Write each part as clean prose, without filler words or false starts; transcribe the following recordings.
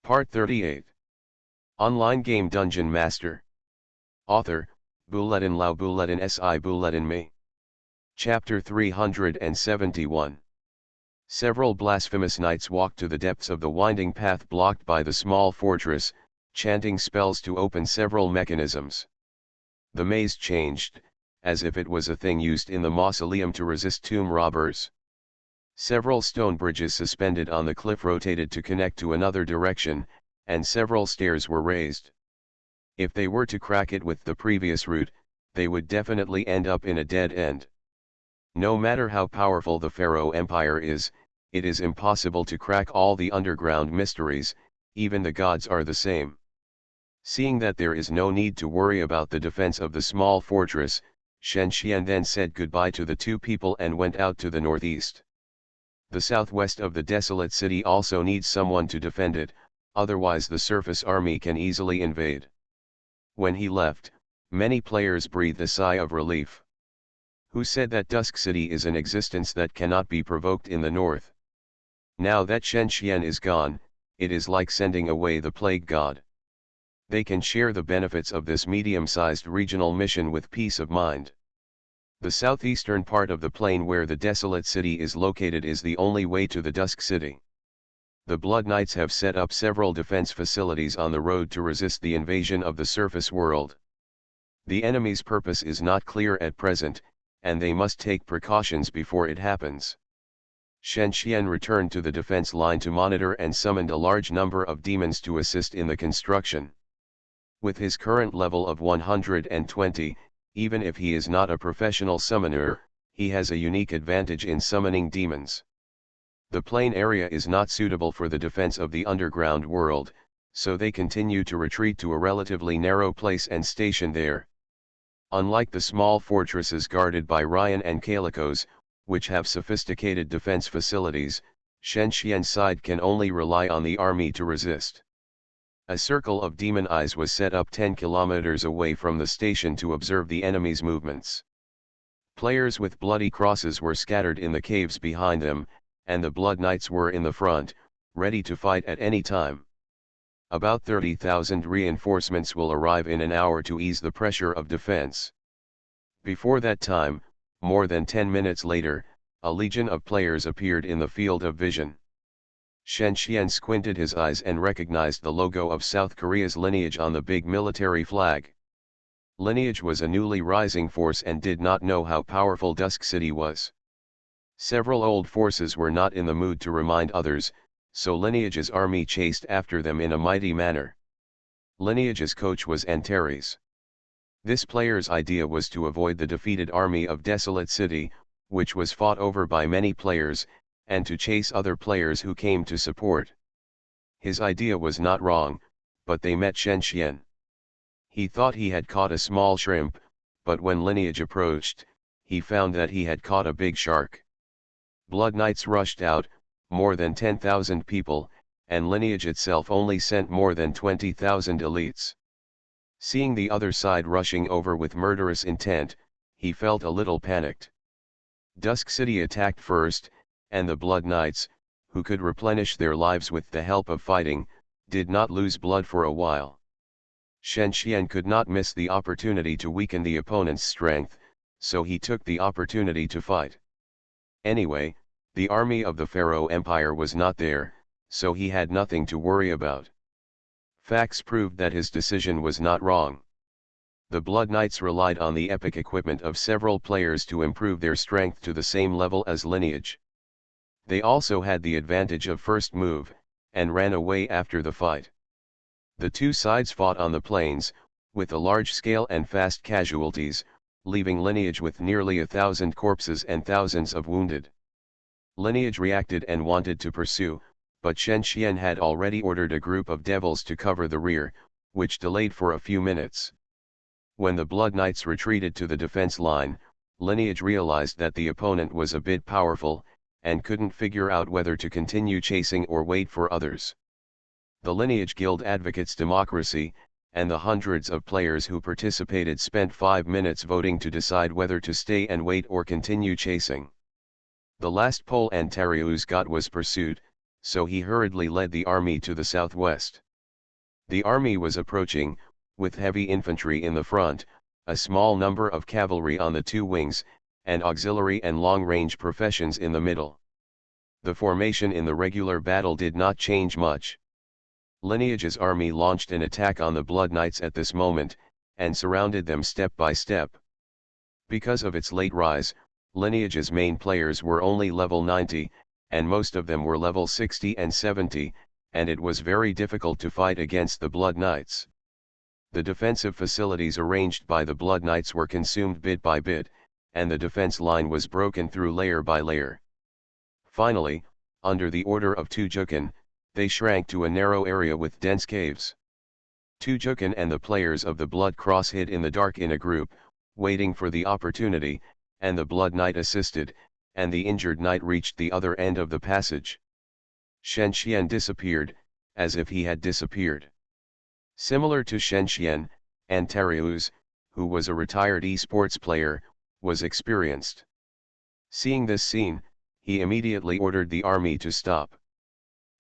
Part 38. Online game Dungeon Master. Author, Bulletin Lau Bulletin Si Bulletin Me. Chapter 371. Several blasphemous knights walked to the depths of the winding path blocked by the small fortress, chanting spells to open several mechanisms. The maze changed, as if it was a thing used in the mausoleum to resist tomb robbers. Several stone bridges suspended on the cliff rotated to connect to another direction, and several stairs were raised. If they were to crack it with the previous route, they would definitely end up in a dead end. No matter how powerful the Pharaoh Empire is, it is impossible to crack all the underground mysteries, even the gods are the same. Seeing that there is no need to worry about the defense of the small fortress, Shen Xian then said goodbye to the two people and went out to the northeast. The southwest of the desolate city also needs someone to defend it, otherwise the surface army can easily invade. When he left, many players breathed a sigh of relief. Who said that Dusk City is an existence that cannot be provoked in the north? Now that Shen Xian is gone, it is like sending away the plague god. They can share the benefits of this medium-sized regional mission with peace of mind. The southeastern part of the plain where the desolate city is located is the only way to the Dusk City. The Blood Knights have set up several defense facilities on the road to resist the invasion of the surface world. The enemy's purpose is not clear at present, and they must take precautions before it happens. Shen Xian returned to the defense line to monitor and summoned a large number of demons to assist in the construction. With his current level of 120, even if he is not a professional summoner, he has a unique advantage in summoning demons. The plain area is not suitable for the defense of the underground world, so they continue to retreat to a relatively narrow place and station there. Unlike the small fortresses guarded by Ryan and Calicos, which have sophisticated defense facilities, Shen Xian's side can only rely on the army to resist. A circle of demon eyes was set up 10 kilometers away from the station to observe the enemy's movements. Players with bloody crosses were scattered in the caves behind them, and the Blood Knights were in the front, ready to fight at any time. About 30,000 reinforcements will arrive in an hour to ease the pressure of defense. Before that time, more than 10 minutes later, a legion of players appeared in the field of vision. Shen Xian squinted his eyes and recognized the logo of South Korea's lineage on the big military flag. Lineage was a newly rising force and did not know how powerful Dusk City was. Several old forces were not in the mood to remind others, so Lineage's army chased after them in a mighty manner. Lineage's coach was Antares. This player's idea was to avoid the defeated army of Desolate City, which was fought over by many players, and to chase other players who came to support. His idea was not wrong, but they met Shen Xian. He thought he had caught a small shrimp, but when Lineage approached, he found that he had caught a big shark. Blood Knights rushed out, more than 10,000 people, and Lineage itself only sent more than 20,000 elites. Seeing the other side rushing over with murderous intent, he felt a little panicked. Dusk City attacked first, and the Blood Knights, who could replenish their lives with the help of fighting, did not lose blood for a while. Shen Xian could not miss the opportunity to weaken the opponent's strength, so he took the opportunity to fight. Anyway, the army of the Pharaoh Empire was not there, so he had nothing to worry about. Facts proved that his decision was not wrong. The Blood Knights relied on the epic equipment of several players to improve their strength to the same level as Lineage. They also had the advantage of first move, and ran away after the fight. The two sides fought on the plains, with a large scale and fast casualties, leaving Lineage with nearly 1,000 corpses and thousands of wounded. Lineage reacted and wanted to pursue, but Shen Xian had already ordered a group of devils to cover the rear, which delayed for a few minutes. When the Blood Knights retreated to the defense line, Lineage realized that the opponent was a bit powerful, and couldn't figure out whether to continue chasing or wait for others. The Lineage Guild advocates democracy, and the hundreds of players who participated spent 5 minutes voting to decide whether to stay and wait or continue chasing. The last poll Antares got was pursued, so he hurriedly led the army to the southwest. The army was approaching, with heavy infantry in the front, a small number of cavalry on the two wings, and auxiliary and long-range professions in the middle. The formation in the regular battle did not change much. Lineage's army launched an attack on the Blood Knights at this moment, and surrounded them step by step. Because of its late rise, Lineage's main players were only level 90, and most of them were level 60 and 70, and it was very difficult to fight against the Blood Knights. The defensive facilities arranged by the Blood Knights were consumed bit by bit, and the defense line was broken through layer by layer. Finally, under the order of Tujukan, they shrank to a narrow area with dense caves. Tujukan and the players of the Blood Cross hid in the dark in a group, waiting for the opportunity, and the Blood Knight assisted, and the injured knight reached the other end of the passage. Shen Xian disappeared, as if he had disappeared. Similar to Shen Xian, Antarius, who was a retired esports player, was experienced. Seeing this scene, he immediately ordered the army to stop.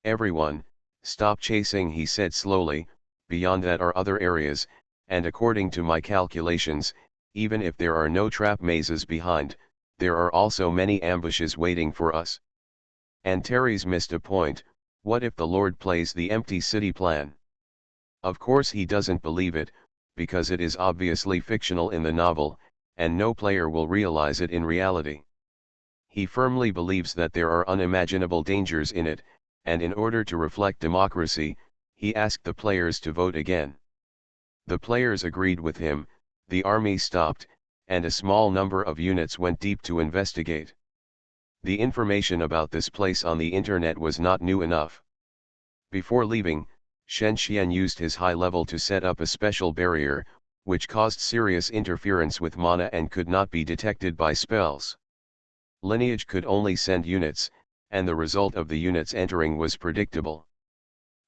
"Everyone, stop chasing," he said slowly. "Beyond that are other areas, and according to my calculations, even if there are no trap mazes behind, there are also many ambushes waiting for us." Antares missed a point. What if the Lord plays the empty city plan? Of course he doesn't believe it, because it is obviously fictional in the novel, and no player will realize it in reality. He firmly believes that there are unimaginable dangers in it, and in order to reflect democracy, he asked the players to vote again. The players agreed with him, the army stopped, and a small number of units went deep to investigate. The information about this place on the internet was not new enough. Before leaving, Shen Xian used his high level to set up a special barrier, which caused serious interference with mana and could not be detected by spells. Lineage could only send units, and the result of the units entering was predictable.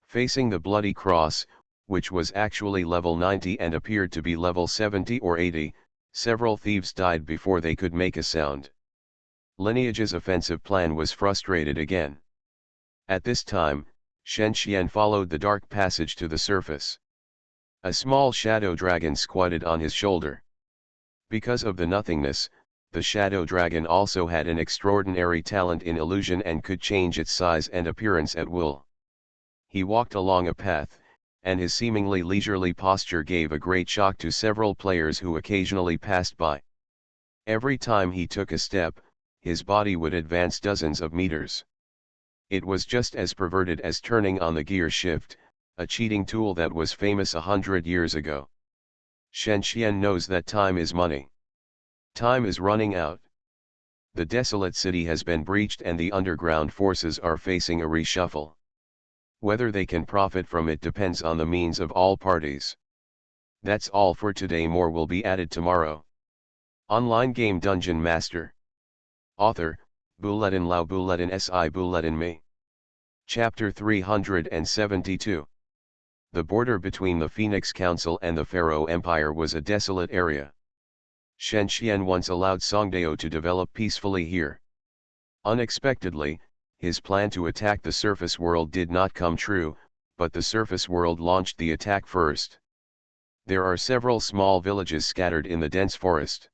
Facing the Bloody Cross, which was actually level 90 and appeared to be level 70 or 80, several thieves died before they could make a sound. Lineage's offensive plan was frustrated again. At this time, Shen Xian followed the dark passage to the surface. A small shadow dragon squatted on his shoulder. Because of the nothingness, the shadow dragon also had an extraordinary talent in illusion and could change its size and appearance at will. He walked along a path, and his seemingly leisurely posture gave a great shock to several players who occasionally passed by. Every time he took a step, his body would advance dozens of meters. It was just as perverted as turning on the gear shift, a cheating tool that was famous 100 years ago. Shen Xian knows that time is money. Time is running out. The desolate city has been breached and the underground forces are facing a reshuffle. Whether they can profit from it depends on the means of all parties. That's all for today. More will be added tomorrow. Online game Dungeon Master. Author, Bulletin Lao Bulletin Si Bulletin Me. Chapter 372. The border between the Phoenix Council and the Pharaoh Empire was a desolate area. Shen Xian once allowed Songdao to develop peacefully here. Unexpectedly, his plan to attack the surface world did not come true, but the surface world launched the attack first. There are several small villages scattered in the dense forest.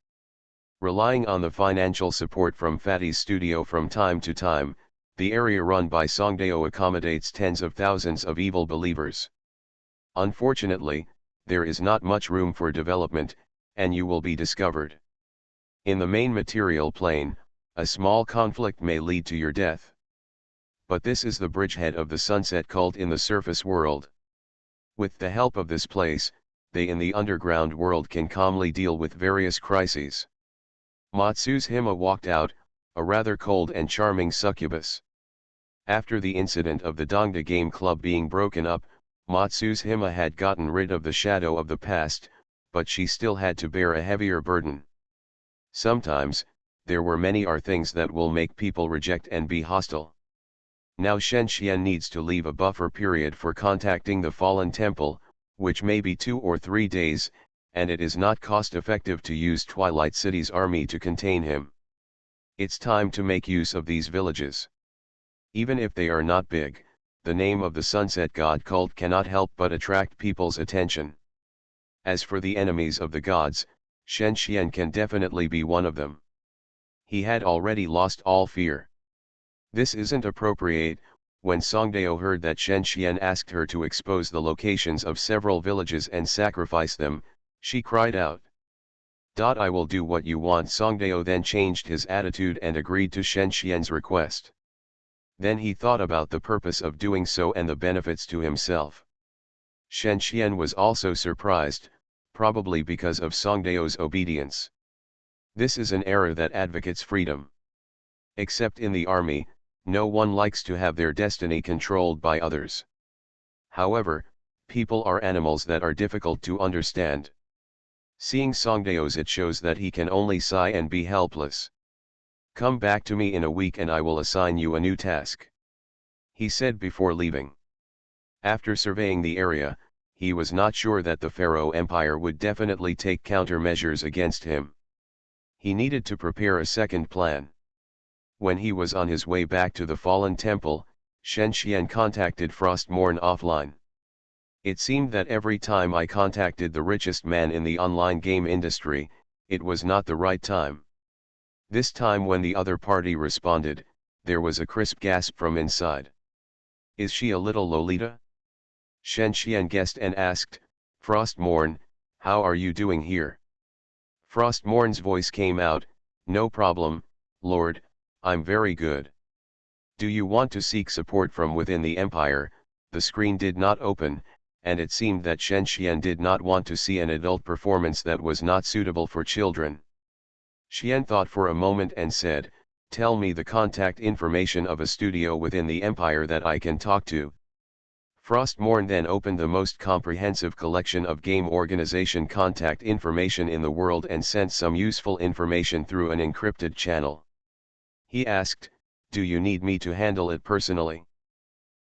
Relying on the financial support from Fatty's studio from time to time, the area run by Songdao accommodates tens of thousands of evil believers. Unfortunately, there is not much room for development, and you will be discovered. In the main material plane, a small conflict may lead to your death. But this is the bridgehead of the sunset cult in the surface world. With the help of this place, they in the underground world can calmly deal with various crises. Matsu's Hima walked out, a rather cold and charming succubus. After the incident of the Dongda Game Club being broken up, Matsu's Hima had gotten rid of the shadow of the past, but she still had to bear a heavier burden. Sometimes, there were many things that will make people reject and be hostile. Now Shen Xian needs to leave a buffer period for contacting the Fallen Temple, which may be 2 or 3 days, and it is not cost-effective to use Twilight City's army to contain him. It's time to make use of these villages. Even if they are not big, the name of the sunset god cult cannot help but attract people's attention. As for the enemies of the gods, Shen Xian can definitely be one of them. He had already lost all fear. This isn't appropriate. When Songdao heard that Shen Xian asked her to expose the locations of several villages and sacrifice them, she cried out, "I will do what you want." Songdao then changed his attitude and agreed to Shen Xian's request. Then he thought about the purpose of doing so and the benefits to himself. Shen Xian was also surprised, probably because of Songdao's obedience. This is an era that advocates freedom. Except in the army, no one likes to have their destiny controlled by others. However, people are animals that are difficult to understand. Seeing Songdao's, it shows that he can only sigh and be helpless. "Come back to me in a week and I will assign you a new task," he said before leaving. After surveying the area, he was not sure that the Pharaoh Empire would definitely take countermeasures against him. He needed to prepare a second plan. When he was on his way back to the fallen temple, Shen Xian contacted Frostmourne offline. "It seemed that every time I contacted the richest man in the online game industry, it was not the right time. This time when the other party responded, there was a crisp gasp from inside. Is she a little Lolita?" Shen Xian guessed and asked, "Frostmourne, how are you doing here?" Frostmourne's voice came out, "No problem, Lord, I'm very good. Do you want to seek support from within the Empire?" The screen did not open, and it seemed that Shen Xian did not want to see an adult performance that was not suitable for children. Xian thought for a moment and said, "Tell me the contact information of a studio within the Empire that I can talk to." Frostmourne then opened the most comprehensive collection of game organization contact information in the world and sent some useful information through an encrypted channel. He asked, "Do you need me to handle it personally?"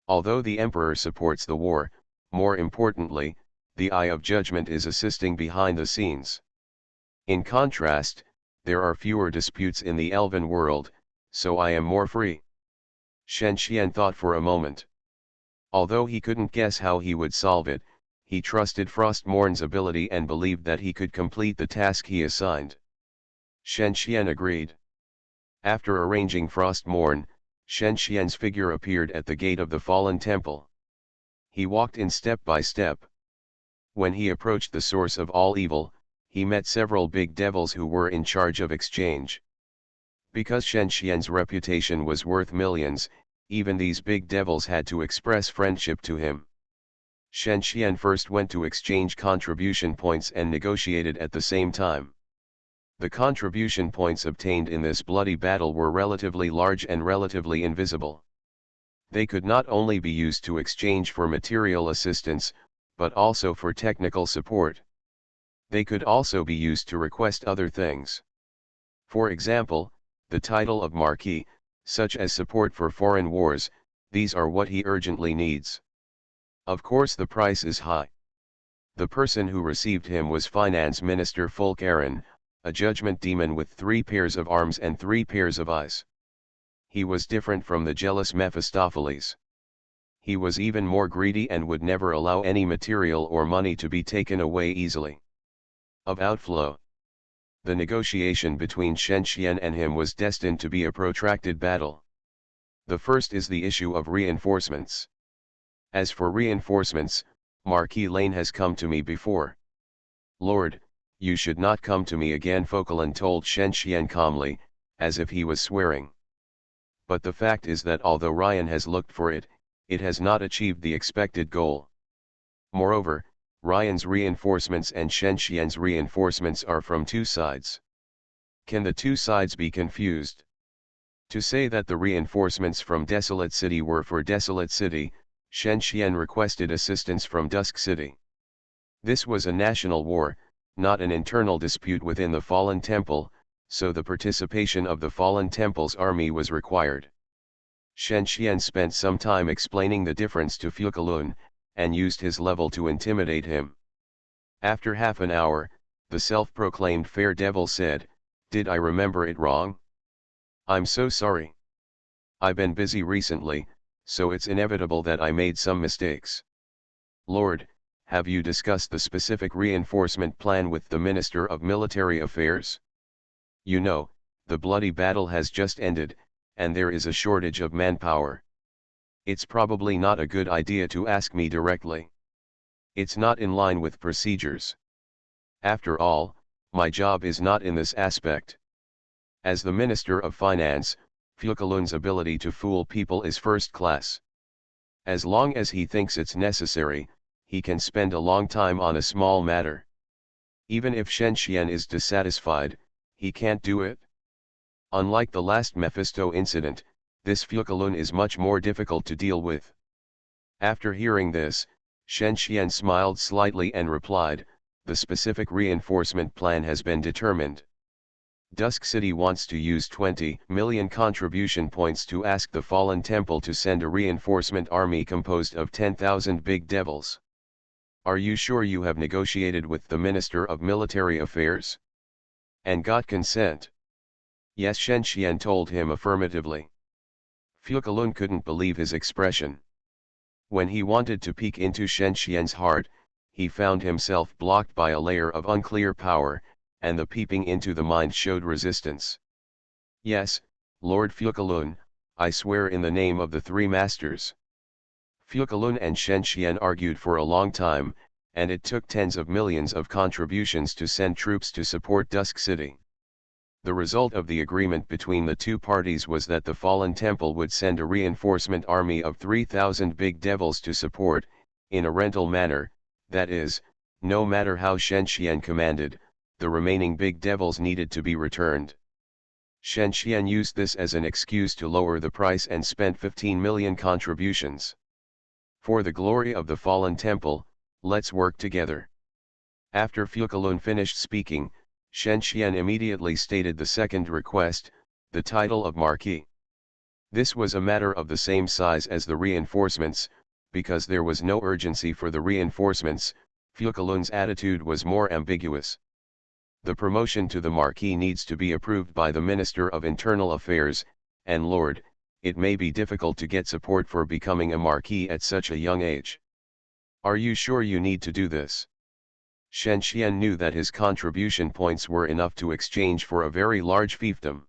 Although the Emperor supports the war, more importantly, the Eye of Judgment is assisting behind the scenes. In contrast, there are fewer disputes in the elven world, so I am more free. Shen Xian thought for a moment. Although he couldn't guess how he would solve it, he trusted Frostmourne's ability and believed that he could complete the task he assigned. Shen Xian agreed. After arranging Frostmourne, Shen Xian's figure appeared at the gate of the fallen temple. He walked in step by step. When he approached the source of all evil, he met several big devils who were in charge of exchange. Because Shen Xian's reputation was worth millions, even these big devils had to express friendship to him. Shen Xian first went to exchange contribution points and negotiated at the same time. The contribution points obtained in this bloody battle were relatively large and relatively invisible. They could not only be used to exchange for material assistance, but also for technical support. They could also be used to request other things. For example, the title of Marquis, such as support for foreign wars, these are what he urgently needs. Of course the price is high. The person who received him was Finance Minister Fulk Aaron, a judgment demon with 3 pairs of arms and 3 pairs of eyes. He was different from the jealous Mephistopheles. He was even more greedy and would never allow any material or money to be taken away easily. Of outflow. The negotiation between Shen Xian and him was destined to be a protracted battle. The first is the issue of reinforcements. As for reinforcements, Marquis Lane has come to me before. "Lord, you should not come to me again," Focalin told Shen Xian calmly, as if he was swearing. But the fact is that although Ryan has looked for it, it has not achieved the expected goal. Moreover, Ryan's reinforcements and Shen Xian's reinforcements are from 2 sides. Can the 2 sides be confused? To say that the reinforcements from Desolate City were for Desolate City, Shen Xian requested assistance from Dusk City. This was a national war, not an internal dispute within the Fallen Temple, so the participation of the Fallen Temple's army was required. Shen Xian spent some time explaining the difference to Fukalun, and used his level to intimidate him. After half an hour, the self-proclaimed fair devil said, "Did I remember it wrong? I'm so sorry." I've been busy recently, so it's inevitable that I made some mistakes. Lord, have you discussed the specific reinforcement plan with the Minister of Military Affairs? You know, the bloody battle has just ended, and there is a shortage of manpower. It's probably not a good idea to ask me directly. It's not in line with procedures. After all, my job is not in this aspect. As the Minister of Finance, Fjökulund's ability to fool people is first class. As long as he thinks it's necessary, he can spend a long time on a small matter. Even if Shenxian is dissatisfied, he can't do it. Unlike the last Mephisto incident, this Fjökulund is much more difficult to deal with. After hearing this, Shenxian smiled slightly and replied, "The specific reinforcement plan has been determined. Dusk City wants to use 20 million contribution points to ask the Fallen Temple to send a reinforcement army composed of 10,000 big devils. Are you sure you have negotiated with the Minister of Military Affairs? And got consent?" Yes, Shenxian told him affirmatively. Fjökulund couldn't believe his expression. When he wanted to peek into Shenxian's heart, he found himself blocked by a layer of unclear power, and the peeping into the mind showed resistance. "Yes, Lord Fjökulund, I swear in the name of the three masters." Fjökulund and Shenxian argued for a long time, and it took tens of millions of contributions to send troops to support Dusk City. The result of the agreement between the two parties was that the Fallen Temple would send a reinforcement army of 3,000 big devils to support, in a rental manner, that is, no matter how Shenxian commanded, the remaining big devils needed to be returned. Shenxian used this as an excuse to lower the price and spent 15 million contributions. "For the glory of the Fallen Temple, let's work together." After Fjökulund finished speaking, Shenxian immediately stated the second request, the title of Marquis. This was a matter of the same size as the reinforcements, because there was no urgency for the reinforcements. Fjökulund's attitude was more ambiguous. The promotion to the Marquis needs to be approved by the Minister of Internal Affairs, and Lord, it may be difficult to get support for becoming a Marquis at such a young age. Are you sure you need to do this? Shenxian knew that his contribution points were enough to exchange for a very large fiefdom.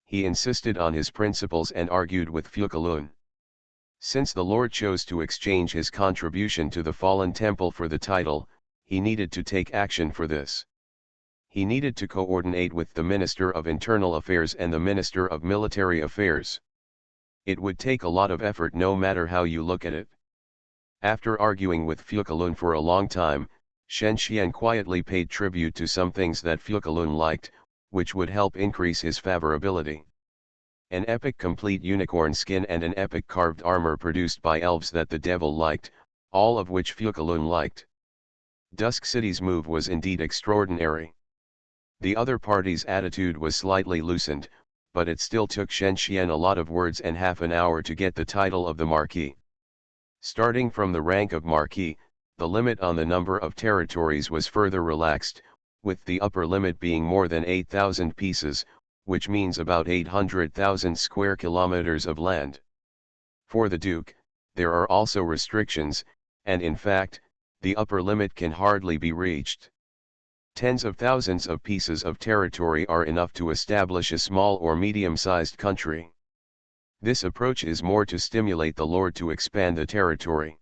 He insisted on his principles and argued with Fjökulund. Since the Lord chose to exchange his contribution to the Fallen Temple for the title, he needed to take action for this. He needed to coordinate with the Minister of Internal Affairs and the Minister of Military Affairs. It would take a lot of effort no matter how you look at it. After arguing with Fjökulund for a long time, Shenxian quietly paid tribute to some things that Fjökulund liked, which would help increase his favorability. An epic complete unicorn skin and an epic carved armor produced by elves that the devil liked, all of which Fjökulund liked. Dusk City's move was indeed extraordinary. The other party's attitude was slightly loosened, but it still took Shenxian a lot of words and half an hour to get the title of the Marquis. Starting from the rank of Marquis, the limit on the number of territories was further relaxed, with the upper limit being more than 8,000 pieces, which means about 800,000 square kilometers of land. For the Duke, there are also restrictions, and in fact, the upper limit can hardly be reached. Tens of thousands of pieces of territory are enough to establish a small or medium-sized country. This approach is more to stimulate the Lord to expand the territory.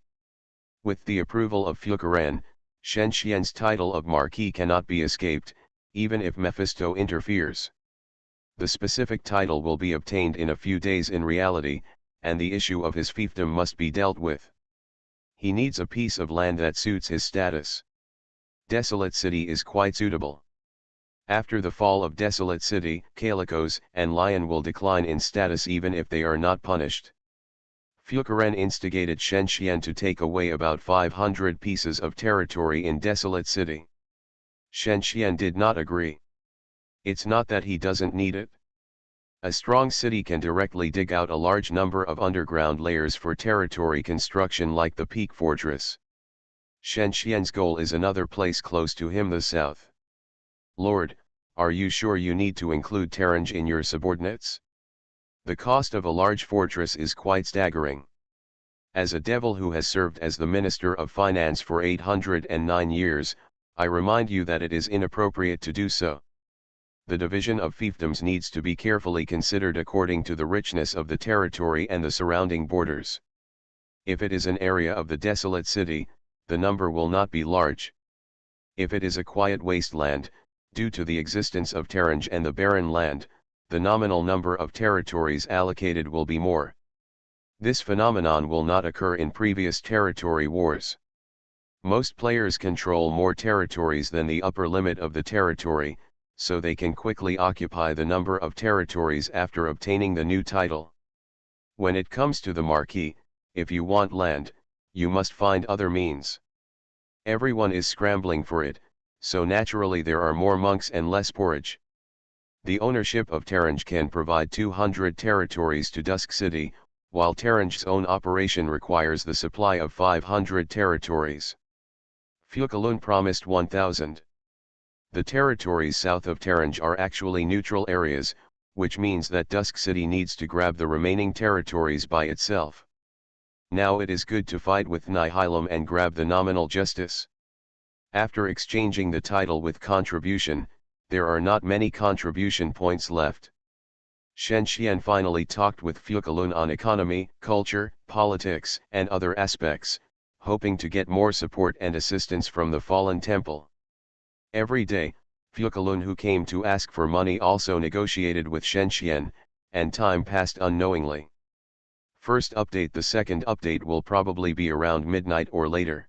With the approval of Fjökulund, Shenxian's title of Marquis cannot be escaped, even if Mephisto interferes. The specific title will be obtained in a few days in reality, and the issue of his fiefdom must be dealt with. He needs a piece of land that suits his status. Desolate City is quite suitable. After the fall of Desolate City, Calicos and Lion will decline in status even if they are not punished. Fjökulund instigated Shenxian to take away about 500 pieces of territory in Desolate City. Shenxian did not agree. It's not that he doesn't need it. A strong city can directly dig out a large number of underground layers for territory construction like the Peak Fortress. Shenxian's goal is another place close to him, the south. Lord, are you sure you need to include Taranj in your subordinates? The cost of a large fortress is quite staggering. As a devil who has served as the Minister of Finance for 809 years, I remind you that it is inappropriate to do so. The division of fiefdoms needs to be carefully considered according to the richness of the territory and the surrounding borders. If it is an area of the desolate city, the number will not be large. If it is a quiet wasteland, due to the existence of terrange and the barren land, the nominal number of territories allocated will be more. This phenomenon will not occur in previous territory wars. Most players control more territories than the upper limit of the territory, so they can quickly occupy the number of territories after obtaining the new title. When it comes to the marquee, if you want land, you must find other means. Everyone is scrambling for it, so naturally there are more monks and less porridge. The ownership of terrange can provide 200 territories to Dusk City, while terrange's own operation requires the supply of 500 territories. Fukalun promised 1,000. The territories south of terrange are actually neutral areas, which means that Dusk City needs to grab the remaining territories by itself. Now it is good to fight with Nihilum and grab the nominal justice. After exchanging the title with contribution, there are not many contribution points left. Shen Xian finally talked with Fukalun on economy, culture, politics, and other aspects, hoping to get more support and assistance from the fallen temple. Every day, Fukalun who came to ask for money also negotiated with Shen Xian, and time passed unknowingly. First update. The second update will probably be around midnight or later.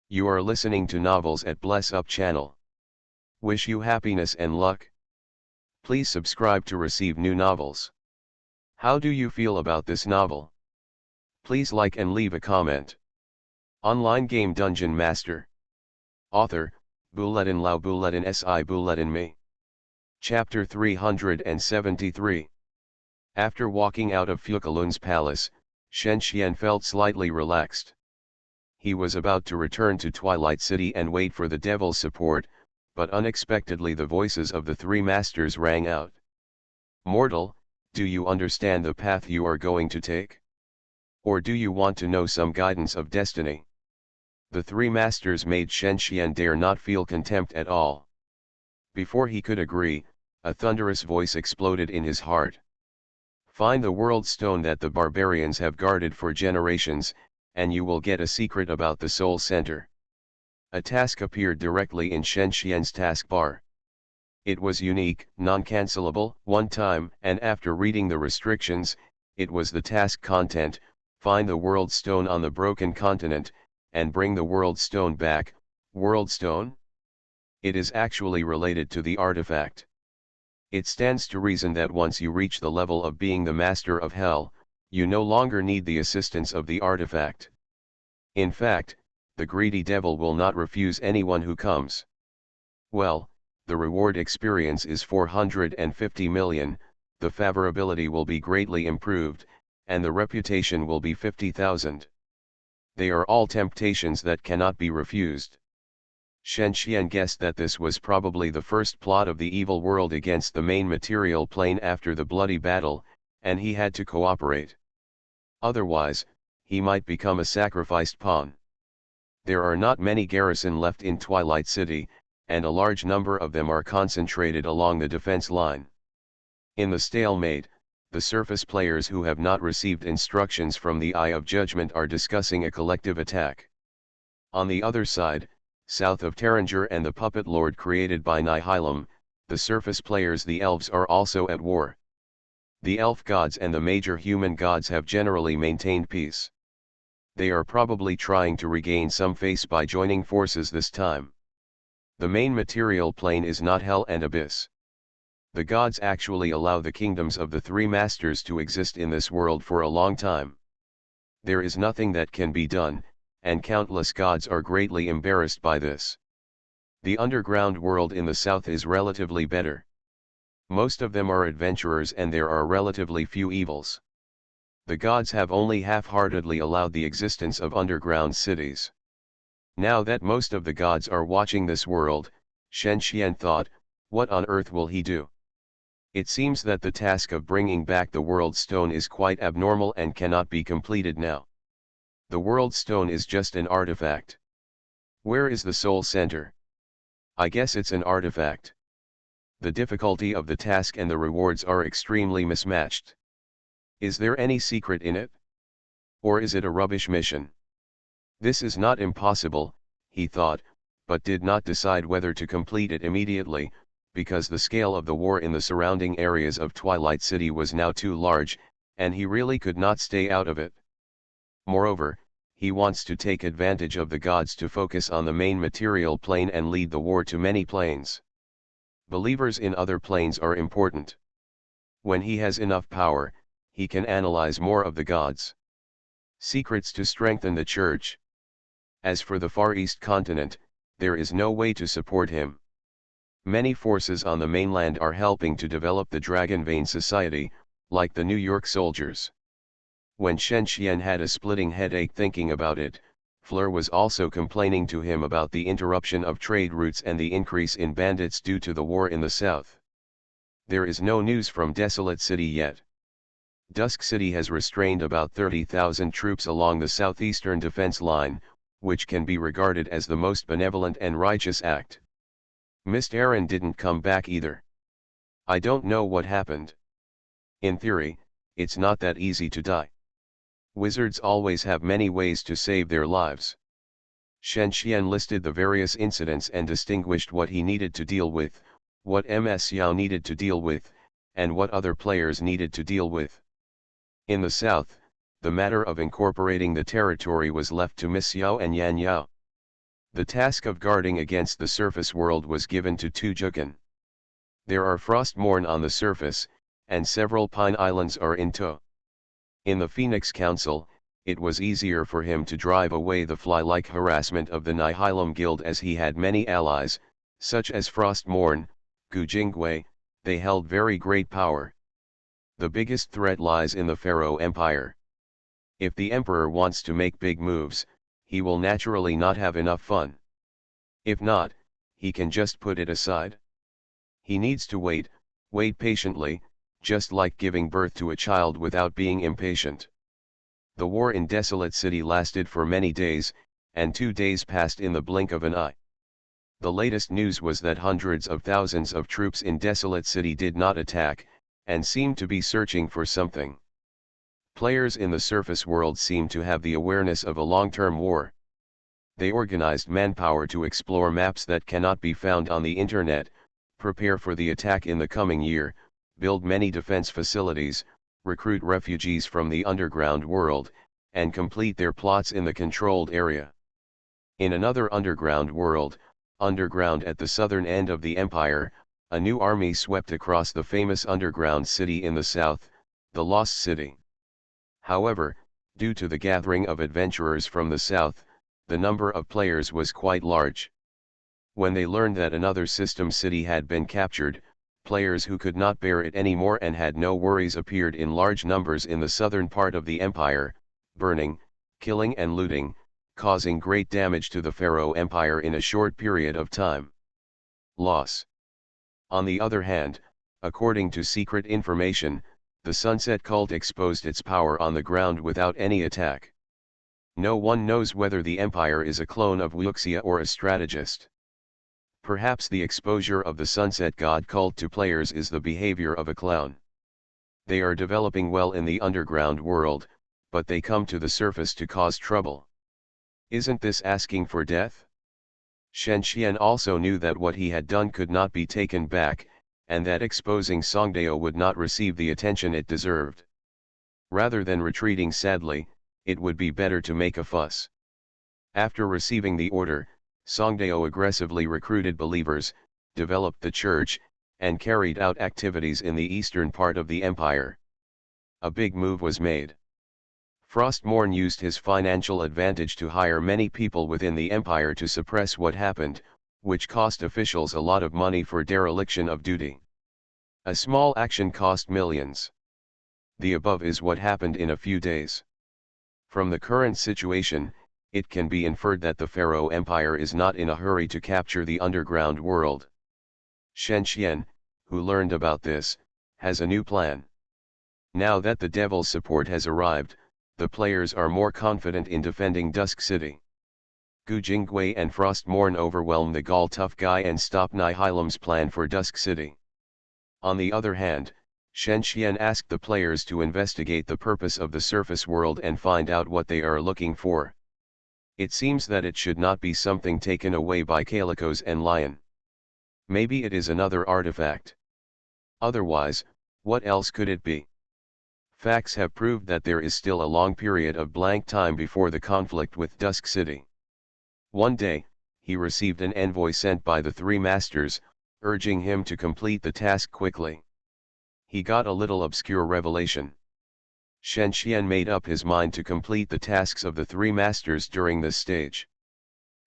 You are listening to Novels at Bless Up channel. Wish you happiness and luck. Please subscribe to receive new novels. How do you feel about this novel? Please like and leave a comment. Online game Dungeon Master. Author, Bulletin Lao Bulletin Si Bulletin Me. Chapter 373. After walking out of Fukalun's palace, Shen Xian felt slightly relaxed. He was about to return to Twilight City and wait for the devil's support, but unexpectedly the voices of the three masters rang out. Mortal, do you understand the path you are going to take? Or do you want to know some guidance of destiny? The three masters made Shen Xian dare not feel contempt at all. Before he could agree, a thunderous voice exploded in his heart. Find the world stone that the barbarians have guarded for generations, and you will get a secret about the soul center. A task appeared directly in Shen Xian's taskbar. It was unique, non-cancelable, one-time, and after reading the restrictions, it was the task content: find the world stone on the broken continent, and bring the world stone back. World stone? It is actually related to the artifact. It stands to reason that once you reach the level of being the master of hell, you no longer need the assistance of the artifact. In fact, the greedy devil will not refuse anyone who comes. Well, the reward experience is 450 million, the favorability will be greatly improved, and the reputation will be 50,000. They are all temptations that cannot be refused. Shen Xian guessed that this was probably the first plot of the evil world against the main material plane after the bloody battle, and he had to cooperate. Otherwise, he might become a sacrificed pawn. There are not many garrison left in Twilight City, and a large number of them are concentrated along the defense line. In the stalemate, the surface players who have not received instructions from the Eye of Judgment are discussing a collective attack. On the other side, south of Terranger and the puppet lord created by Nihilum, the surface players, the elves, are also at war. The elf gods and the major human gods have generally maintained peace. They are probably trying to regain some face by joining forces this time. The main material plane is not hell and abyss. The gods actually allow the kingdoms of the three masters to exist in this world for a long time. There is nothing that can be done, and countless gods are greatly embarrassed by this. The underground world in the south is relatively better. Most of them are adventurers and there are relatively few evils. The gods have only half-heartedly allowed the existence of underground cities. Now that most of the gods are watching this world, Shen Xian thought, what on earth will he do? It seems that the task of bringing back the World Stone is quite abnormal and cannot be completed now. The World Stone is just an artifact. Where is the soul center? I guess it's an artifact. The difficulty of the task and the rewards are extremely mismatched. Is there any secret in it? Or is it a rubbish mission? This is not impossible, he thought, but did not decide whether to complete it immediately, because the scale of the war in the surrounding areas of Twilight City was now too large, and he really could not stay out of it. Moreover, he wants to take advantage of the gods to focus on the main material plane and lead the war to many planes. Believers in other planes are important. When he has enough power, he can analyze more of the gods. Secrets to strengthen the church. As for the Far East continent, there is no way to support him. Many forces on the mainland are helping to develop the Dragon Vein Society, like the New York soldiers. When Shen Xian had a splitting headache thinking about it, Fleur was also complaining to him about the interruption of trade routes and the increase in bandits due to the war in the south. There is no news from Desolate City yet. Dusk City has restrained about 30,000 troops along the southeastern defense line, which can be regarded as the most benevolent and righteous act. Mist Aaron didn't come back either. I don't know what happened. In theory, it's not that easy to die. Wizards always have many ways to save their lives. Shen Xian listed the various incidents and distinguished what he needed to deal with, what Ms Yao needed to deal with, and what other players needed to deal with. In the south, the matter of incorporating the territory was left to Miss Yao and Yan Yao. The task of guarding against the surface world was given to Tu Jukan. There are Frostmourne on the surface, and several Pine Islands are in tow. In the Phoenix Council, it was easier for him to drive away the fly-like harassment of the Nihilum Guild as he had many allies, such as Frostmourne, Gu Jingwei. They held very great power. The biggest threat lies in the Pharaoh Empire. If the Emperor wants to make big moves, he will naturally not have enough fun. If not, he can just put it aside. He needs to wait patiently, just like giving birth to a child without being impatient. The war in Desolate City lasted for many days, and 2 days passed in the blink of an eye. The latest news was that hundreds of thousands of troops in Desolate City did not attack, and seemed to be searching for something. Players in the surface world seemed to have the awareness of a long-term war. They organized manpower to explore maps that cannot be found on the internet, prepare for the attack in the coming year, build many defense facilities, recruit refugees from the underground world, and complete their plots in the controlled area. In another underground world, underground at the southern end of the empire, a new army swept across the famous underground city in the south, the Lost City. However, due to the gathering of adventurers from the south, the number of players was quite large. When they learned that another system city had been captured, players who could not bear it anymore and had no worries appeared in large numbers in the southern part of the empire, burning, killing and looting, causing great damage to the Pharaoh Empire in a short period of time. Loss. On the other hand, according to secret information, the Sunset Cult exposed its power on the ground without any attack. No one knows whether the Empire is a clone of Wuxia or a strategist. Perhaps the exposure of the Sunset God Cult to players is the behavior of a clown. They are developing well in the underground world, but they come to the surface to cause trouble. Isn't this asking for death? Shen Xian also knew that what he had done could not be taken back, and that exposing Songdao would not receive the attention it deserved. Rather than retreating sadly, it would be better to make a fuss. After receiving the order, Songdao aggressively recruited believers, developed the church, and carried out activities in the eastern part of the empire. A big move was made. Frostmourne used his financial advantage to hire many people within the empire to suppress what happened, which cost officials a lot of money for dereliction of duty. A small action cost millions. The above is what happened in a few days. From the current situation, it can be inferred that the Pharaoh Empire is not in a hurry to capture the underground world. Shen Xian, who learned about this, has a new plan. Now that the Devil's support has arrived, the players are more confident in defending Dusk City. Gu Jingwei and Frostmourne overwhelm the Gaul Tough Guy and stop Nihilam's plan for Dusk City. On the other hand, Shen Xian asked the players to investigate the purpose of the surface world and find out what they are looking for. It seems that it should not be something taken away by Calicos and Lion. Maybe it is another artifact. Otherwise, what else could it be? Facts have proved that there is still a long period of blank time before the conflict with Dusk City. One day, he received an envoy sent by the three masters, urging him to complete the task quickly. He got a little obscure revelation. Shen Xian made up his mind to complete the tasks of the three masters during this stage.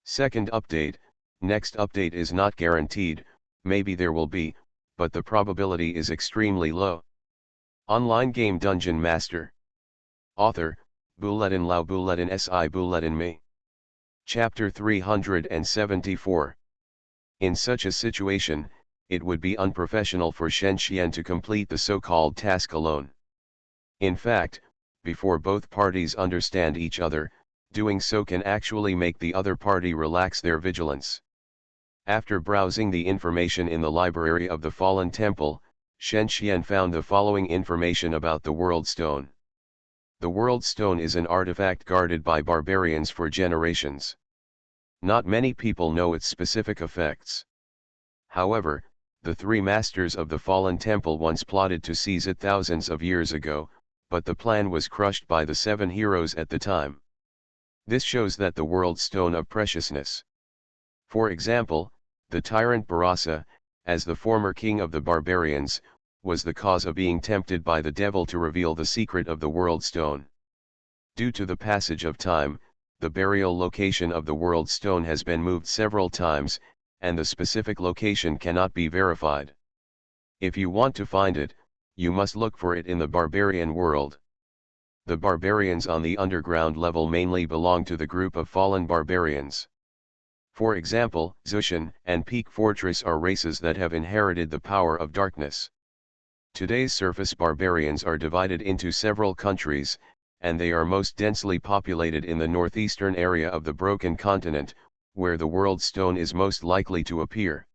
Second update, next update is not guaranteed, maybe there will be, but the probability is extremely low. Online game Dungeon Master. Author, Buledin Lao Buledin Si Buledin Me. Chapter 374. In such a situation, it would be unprofessional for Shen Xian to complete the so-called task alone. In fact, before both parties understand each other, doing so can actually make the other party relax their vigilance. After browsing the information in the library of the Fallen Temple, Shen Xian found the following information about the World Stone. The World Stone is an artifact guarded by barbarians for generations. Not many people know its specific effects. However, the three masters of the Fallen Temple once plotted to seize it thousands of years ago, but the plan was crushed by the 7 heroes at the time. This shows that the World Stone of preciousness. For example, the tyrant Barasa, as the former king of the barbarians, was the cause of being tempted by the devil to reveal the secret of the World Stone. Due to the passage of time, the burial location of the World Stone has been moved several times, and the specific location cannot be verified. If you want to find it, you must look for it in the barbarian world. The barbarians on the underground level mainly belong to the group of fallen barbarians. For example, Zushan and Peak Fortress are races that have inherited the power of darkness. Today's surface barbarians are divided into several countries, and they are most densely populated in the northeastern area of the Broken Continent, where the World Stone is most likely to appear.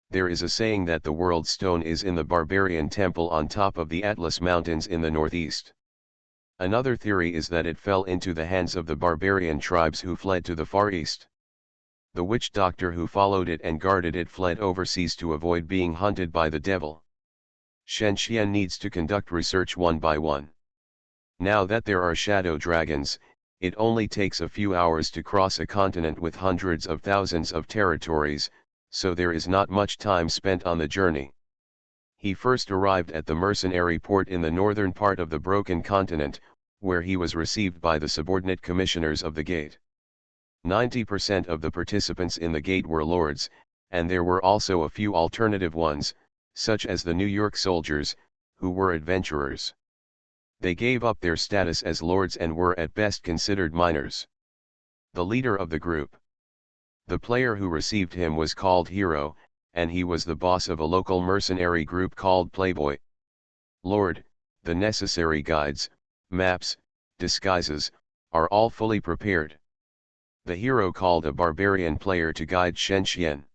There is a saying that the World Stone is in the Barbarian Temple on top of the Atlas Mountains in the northeast. Another theory is that it fell into the hands of the barbarian tribes who fled to the Far East. The witch doctor who followed it and guarded it fled overseas to avoid being hunted by the devil. Shen Xian needs to conduct research one by one. Now that there are shadow dragons, it only takes a few hours to cross a continent with hundreds of thousands of territories, so there is not much time spent on the journey. He first arrived at the mercenary port in the northern part of the Broken Continent, where he was received by the subordinate commissioners of the gate. 90% of the participants in the gate were lords, and there were also a few alternative ones, such as the New York soldiers, who were adventurers. They gave up their status as lords and were at best considered minors. The leader of the group. The player who received him was called Hero, and he was the boss of a local mercenary group called Playboy. Lord, the necessary guides, maps, disguises, are all fully prepared. The hero called a barbarian player to guide Shen Xian.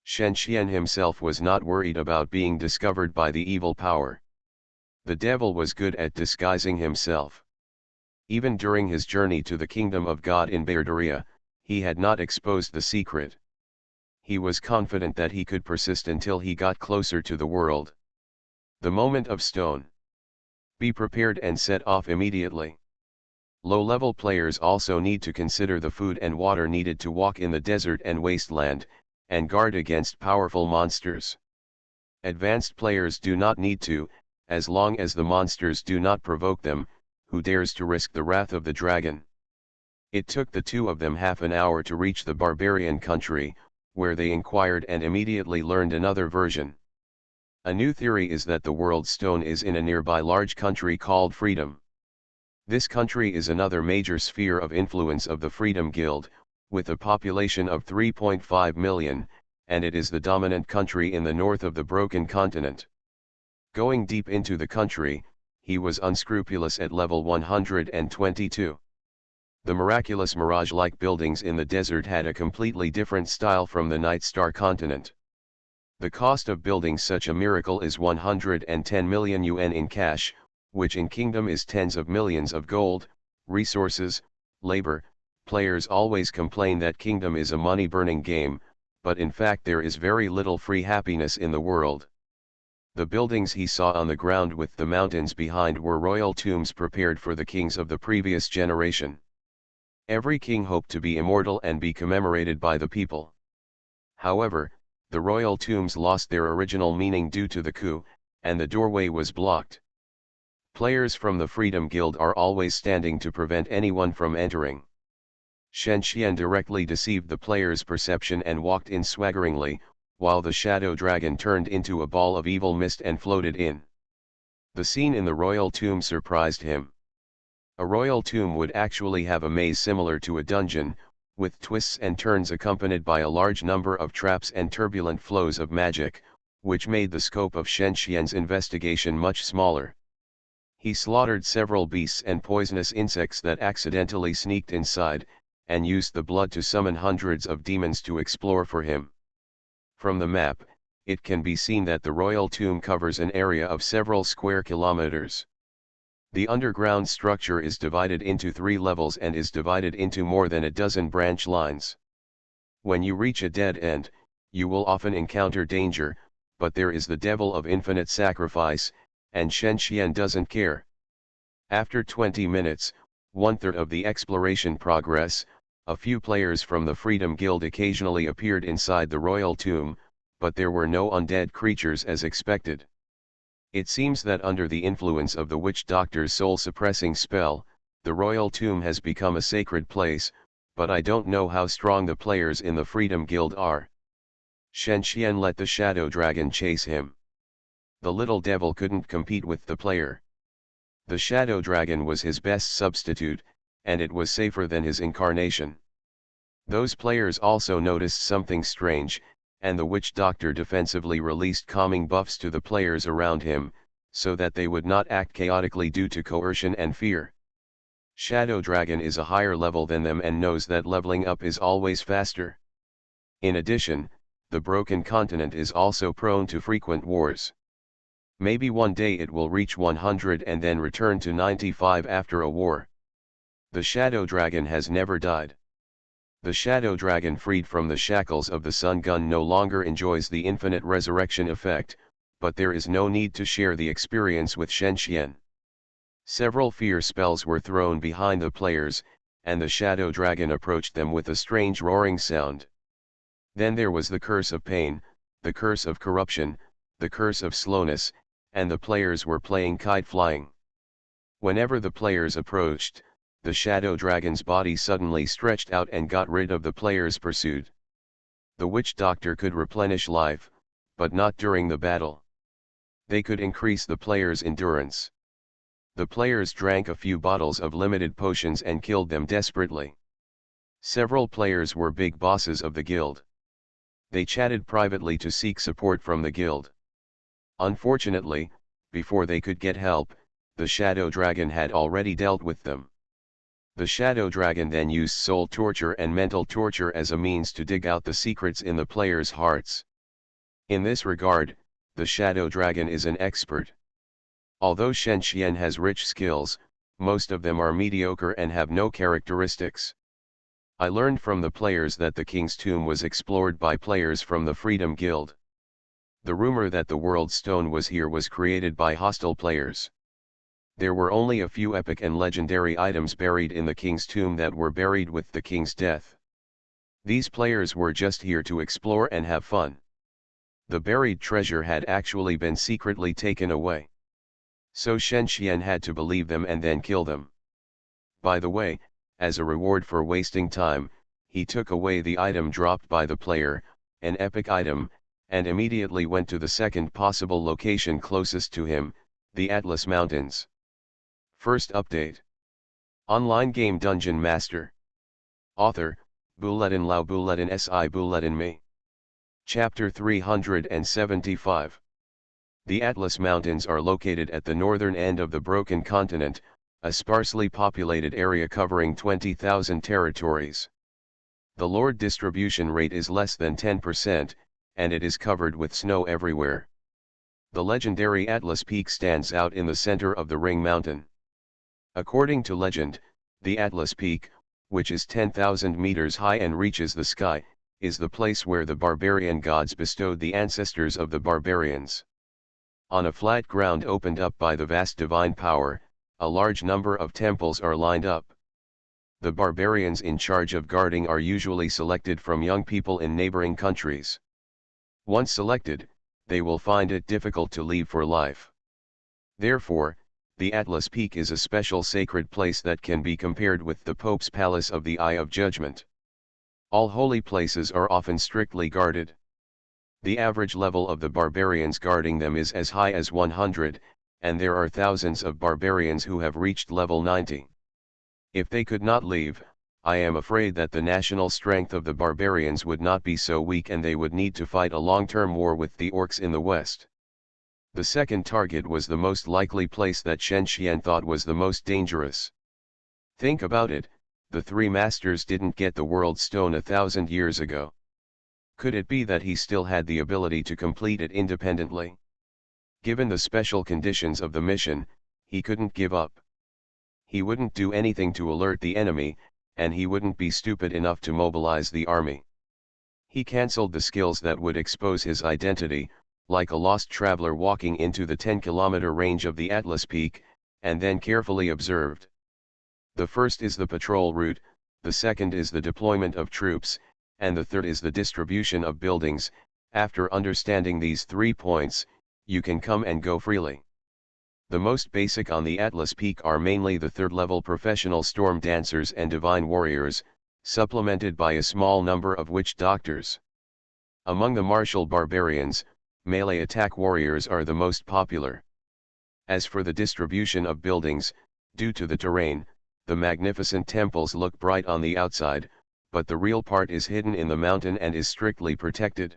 Shen Xian himself was not worried about being discovered by the evil power. The devil was good at disguising himself. Even during his journey to the kingdom of God in Bairdaria, he had not exposed the secret. He was confident that he could persist until he got closer to the world. The moment of stone. Be prepared and set off immediately. Low-level players also need to consider the food and water needed to walk in the desert and wasteland, and guard against powerful monsters. Advanced players do not need to, as long as the monsters do not provoke them, who dares to risk the wrath of the dragon. It took the two of them half an hour to reach the barbarian country, where they inquired and immediately learned another version. A new theory is that the World Stone is in a nearby large country called Freedom. This country is another major sphere of influence of the Freedom Guild, with a population of 3.5 million, and it is the dominant country in the north of the Broken Continent. Going deep into the country, he was unscrupulous at level 122. The miraculous mirage-like buildings in the desert had a completely different style from the Night Star continent. The cost of building such a miracle is 110 million yuan in cash, which in Kingdom is tens of millions of gold, resources, labor. Players always complain that Kingdom is a money-burning game, but in fact there is very little free happiness in the world. The buildings he saw on the ground with the mountains behind were royal tombs prepared for the kings of the previous generation. Every king hoped to be immortal and be commemorated by the people. However, the royal tombs lost their original meaning due to the coup, and the doorway was blocked. Players from the Freedom Guild are always standing to prevent anyone from entering. Shen Xian directly deceived the players' perception and walked in swaggeringly, while the shadow dragon turned into a ball of evil mist and floated in. The scene in the royal tomb surprised him. A royal tomb would actually have a maze similar to a dungeon, with twists and turns accompanied by a large number of traps and turbulent flows of magic, which made the scope of Shen Xian's investigation much smaller. He slaughtered several beasts and poisonous insects that accidentally sneaked inside, and used the blood to summon hundreds of demons to explore for him. From the map, it can be seen that the royal tomb covers an area of several square kilometers. The underground structure is divided into 3 levels and is divided into more than a dozen branch lines. When you reach a dead end, you will often encounter danger, but there is the devil of infinite sacrifice, and Shen Xian doesn't care. After 20 minutes, 1/3 of the exploration progress, a few players from the Freedom Guild occasionally appeared inside the royal tomb, but there were no undead creatures as expected. It seems that under the influence of the witch doctor's soul-suppressing spell, the royal tomb has become a sacred place, but I don't know how strong the players in the Freedom Guild are. Shen Xian let the shadow dragon chase him. The little devil couldn't compete with the player. The shadow dragon was his best substitute, and it was safer than his incarnation. Those players also noticed something strange, and the witch doctor defensively released calming buffs to the players around him, so that they would not act chaotically due to coercion and fear. Shadow Dragon is a higher level than them and knows that leveling up is always faster. In addition, the broken continent is also prone to frequent wars. Maybe one day it will reach 100 and then return to 95 after a war. The Shadow Dragon has never died. The Shadow Dragon freed from the shackles of the Sun Gun no longer enjoys the infinite resurrection effect, but there is no need to share the experience with Shen Xian. Several fear spells were thrown behind the players, and the Shadow Dragon approached them with a strange roaring sound. Then there was the curse of pain, the curse of corruption, the curse of slowness, and the players were playing kite flying. Whenever the players approached, the Shadow Dragon's body suddenly stretched out and got rid of the players pursued. The witch doctor could replenish life, but not during the battle. They could increase the players' endurance. The players drank a few bottles of limited potions and killed them desperately. Several players were big bosses of the guild. They chatted privately to seek support from the guild. Unfortunately, before they could get help, the Shadow Dragon had already dealt with them. The Shadow Dragon then used soul torture and mental torture as a means to dig out the secrets in the players' hearts. In this regard, the Shadow Dragon is an expert. Although Shen Xian has rich skills, most of them are mediocre and have no characteristics. I learned from the players that the King's Tomb was explored by players from the Freedom Guild. The rumor that the World Stone was here was created by hostile players. There were only a few epic and legendary items buried in the King's Tomb that were buried with the King's death. These players were just here to explore and have fun. The buried treasure had actually been secretly taken away. So Shen Xian had to believe them and then kill them. By the way, as a reward for wasting time, he took away the item dropped by the player, an epic item, and immediately went to the second possible location closest to him, the Atlas Mountains. First update. Online game Dungeon Master. Author, Buledin Lao Buledin Si Buledin Me. Chapter 375. The Atlas Mountains are located at the northern end of the Broken Continent, a sparsely populated area covering 20,000 territories. The Lord distribution rate is less than 10%, and it is covered with snow everywhere. The legendary Atlas Peak stands out in the center of the Ring Mountain. According to legend, the Atlas Peak, which is 10,000 meters high and reaches the sky, is the place where the barbarian gods bestowed the ancestors of the barbarians. On a flat ground opened up by the vast divine power, a large number of temples are lined up. The barbarians in charge of guarding are usually selected from young people in neighboring countries. Once selected, they will find it difficult to leave for life. Therefore, the Atlas Peak is a special sacred place that can be compared with the Pope's Palace of the Eye of Judgment. All holy places are often strictly guarded. The average level of the barbarians guarding them is as high as 100, and there are thousands of barbarians who have reached level 90. If they could not leave, I am afraid that the national strength of the barbarians would not be so weak and they would need to fight a long-term war with the orcs in the west. The second target was the most likely place that Shen Xian thought was the most dangerous. Think about it, the three masters didn't get the World Stone 1,000 years ago. Could it be that he still had the ability to complete it independently? Given the special conditions of the mission, he couldn't give up. He wouldn't do anything to alert the enemy, and he wouldn't be stupid enough to mobilize the army. He cancelled the skills that would expose his identity, like a lost traveler walking into the 10-kilometer range of the Atlas Peak, and then carefully observed. The first is the patrol route, the second is the deployment of troops, and the third is the distribution of buildings. After understanding these 3 points, you can come and go freely. The most basic on the Atlas Peak are mainly the third-level professional storm dancers and divine warriors, supplemented by a small number of witch doctors. Among the martial barbarians, melee attack warriors are the most popular. As for the distribution of buildings, due to the terrain, the magnificent temples look bright on the outside, but the real part is hidden in the mountain and is strictly protected.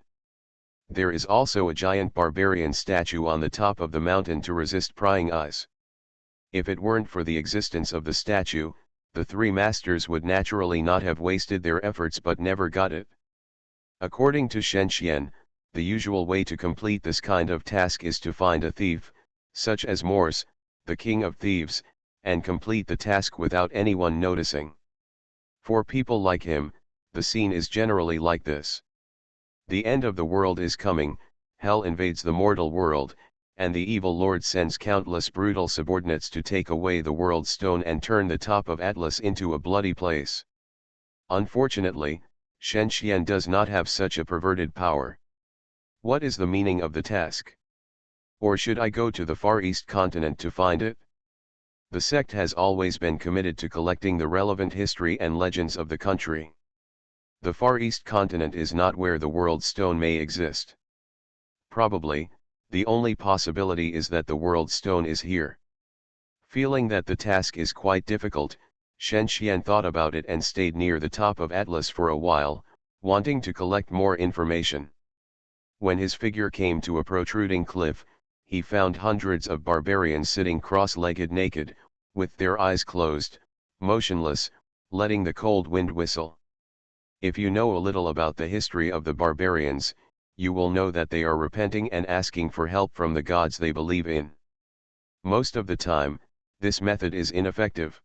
There is also a giant barbarian statue on the top of the mountain to resist prying eyes. If it weren't for the existence of the statue, the three masters would naturally not have wasted their efforts but never got it. According to Shen Xian, the usual way to complete this kind of task is to find a thief, such as Morse, the king of thieves, and complete the task without anyone noticing. For people like him, the scene is generally like this. The end of the world is coming, hell invades the mortal world, and the evil lord sends countless brutal subordinates to take away the world stone and turn the top of Atlas into a bloody place. Unfortunately, Shen Xian does not have such a perverted power. What is the meaning of the task? Or should I go to the Far East continent to find it? The sect has always been committed to collecting the relevant history and legends of the country. The Far East continent is not where the World Stone may exist. Probably, the only possibility is that the World Stone is here. Feeling that the task is quite difficult, Shen Xian thought about it and stayed near the top of Atlas for a while, wanting to collect more information. When his figure came to a protruding cliff, he found hundreds of barbarians sitting cross-legged naked, with their eyes closed, motionless, letting the cold wind whistle. If you know a little about the history of the barbarians, you will know that they are repenting and asking for help from the gods they believe in. Most of the time, this method is ineffective.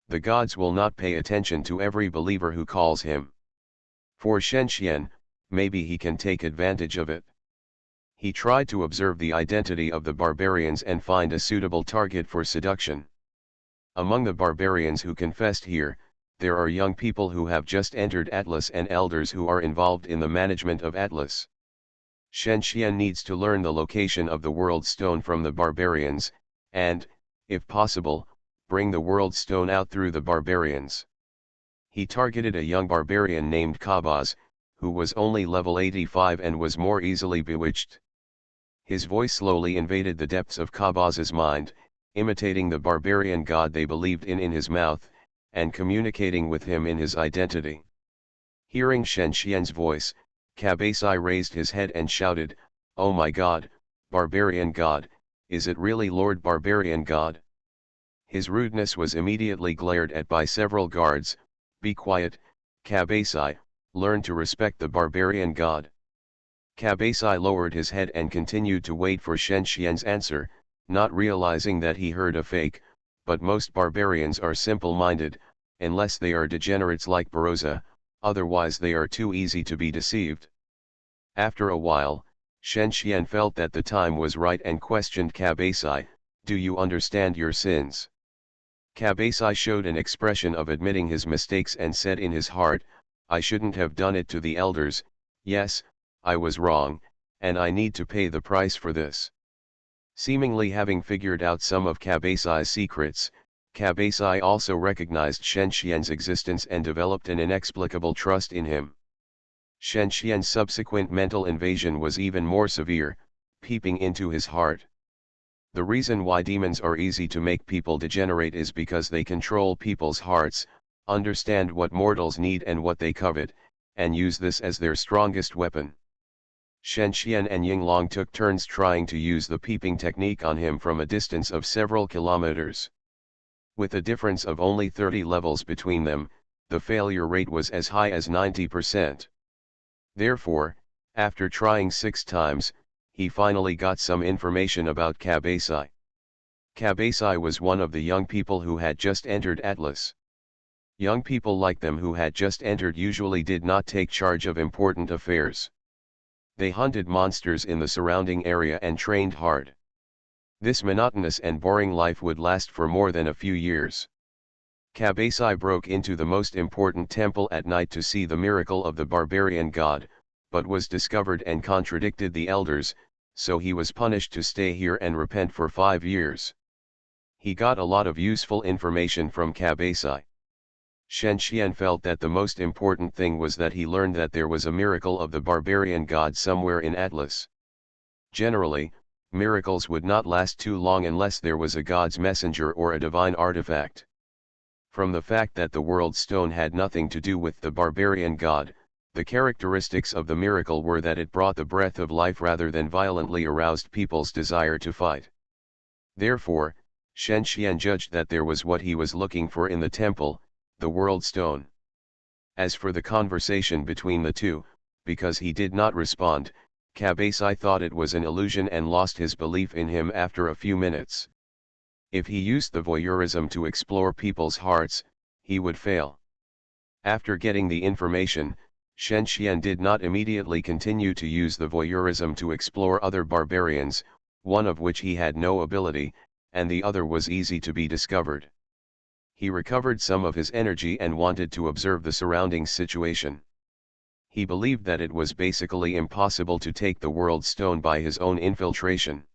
The gods will not pay attention to every believer who calls him. For Shen Xian, maybe he can take advantage of it. He tried to observe the identity of the barbarians and find a suitable target for seduction. Among the barbarians who confessed here, there are young people who have just entered Atlas and elders who are involved in the management of Atlas. Shen Xian needs to learn the location of the World Stone from the barbarians, and, if possible, bring the World Stone out through the barbarians. He targeted a young barbarian named Kabaz, who was only level 85 and was more easily bewitched. His voice slowly invaded the depths of Kabaz's mind, imitating the barbarian god they believed in his mouth, and communicating with him in his identity. Hearing Shen Xian's voice, Kabazai raised his head and shouted, "Oh my god, Barbarian God, is it really Lord Barbarian God? His rudeness was immediately glared at by several guards. Be quiet, Kabasi, learn to respect the Barbarian God. Kabasi lowered his head and continued to wait for Shen Xian's answer, not realizing that he heard a fake, but most barbarians are simple-minded, unless they are degenerates like Barossa, otherwise they are too easy to be deceived. After a while, Shen Xian felt that the time was right and questioned Kabasi, do you understand your sins? Kabasi showed an expression of admitting his mistakes and said in his heart, I shouldn't have done it to the elders, yes, I was wrong, and I need to pay the price for this. Seemingly having figured out some of Kabasi's secrets, Kabasi also recognized Shen Xian's existence and developed an inexplicable trust in him. Shen Xian's subsequent mental invasion was even more severe, peeping into his heart. The reason why demons are easy to make people degenerate is because they control people's hearts, understand what mortals need and what they covet, and use this as their strongest weapon. Shen Xian and Yinglong took turns trying to use the peeping technique on him from a distance of several kilometers. With a difference of only 30 levels between them, the failure rate was as high as 90%. Therefore, after trying 6 times, he finally got some information about Kabasi. Kabasi was one of the young people who had just entered Atlas. Young people like them who had just entered usually did not take charge of important affairs. They hunted monsters in the surrounding area and trained hard. This monotonous and boring life would last for more than a few years. Kabasi broke into the most important temple at night to see the miracle of the barbarian god, but was discovered and contradicted the elders, so he was punished to stay here and repent for 5 years. He got a lot of useful information from Kabasi. Shen Xian felt that the most important thing was that he learned that there was a miracle of the barbarian god somewhere in Atlas. Generally, miracles would not last too long unless there was a god's messenger or a divine artifact. From the fact that the world stone had nothing to do with the barbarian god, the characteristics of the miracle were that it brought the breath of life rather than violently aroused people's desire to fight. Therefore, Shen Xian judged that there was what he was looking for in the temple, the world stone. As for the conversation between the two, because he did not respond, Kabasi thought it was an illusion and lost his belief in him after a few minutes. If he used the voyeurism to explore people's hearts, he would fail. After getting the information, Shen Xian did not immediately continue to use the voyeurism to explore other barbarians, one of which he had no ability, and the other was easy to be discovered. He recovered some of his energy and wanted to observe the surrounding situation. He believed that it was basically impossible to take the world stone by his own infiltration.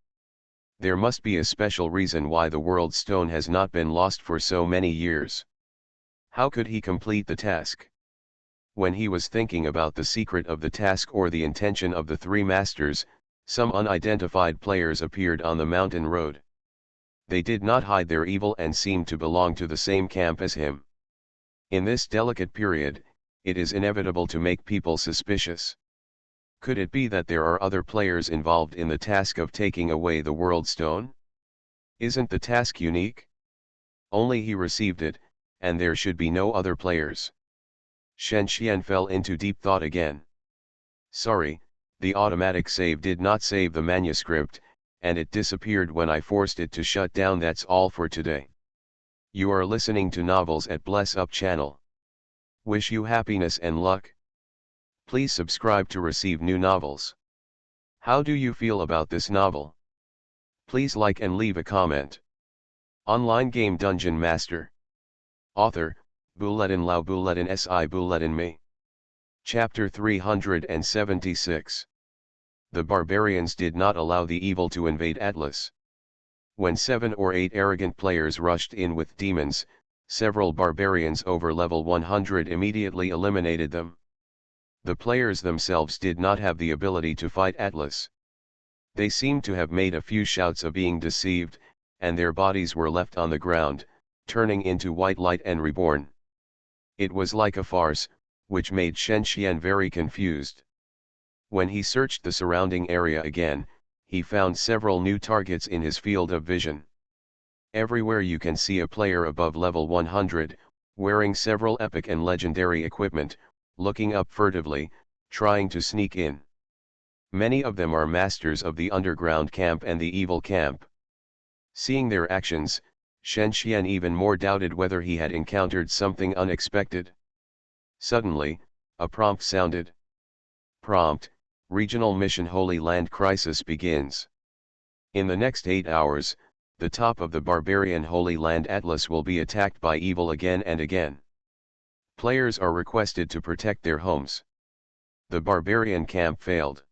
There must be a special reason why the world stone has not been lost for so many years. How could he complete the task? When he was thinking about the secret of the task or the intention of the 3 masters, some unidentified players appeared on the mountain road. They did not hide their evil and seemed to belong to the same camp as him. In this delicate period, it is inevitable to make people suspicious. Could it be that there are other players involved in the task of taking away the world stone? Isn't the task unique? Only he received it, and there should be no other players. Shen Xian fell into deep thought again. Sorry, the automatic save did not save the manuscript, and it disappeared when I forced it to shut down. That's all for today. You are listening to Novels at Bless Up channel. Wish you happiness and luck. Please subscribe to receive new novels. How do you feel about this novel? Please like and leave a comment. Online game Dungeon Master. Author, Bulletin Lao Bulletin Si Bulletin Me. Chapter 376. The barbarians did not allow the evil to invade Atlas. When 7 or 8 arrogant players rushed in with demons, several barbarians over level 100 immediately eliminated them. The players themselves did not have the ability to fight Atlas. They seemed to have made a few shouts of being deceived, and their bodies were left on the ground, turning into white light and reborn. It was like a farce, which made Shen Xian very confused. When he searched the surrounding area again, he found several new targets in his field of vision. Everywhere you can see a player above level 100, wearing several epic and legendary equipment, looking up furtively, trying to sneak in. Many of them are masters of the underground camp and the evil camp. Seeing their actions, Shen Xian even more doubted whether he had encountered something unexpected. Suddenly, a prompt sounded. Prompt: Regional Mission Holy Land Crisis begins. In the next 8 hours, the top of the barbarian Holy Land Atlas will be attacked by evil again and again. Players are requested to protect their homes. The barbarian camp failed.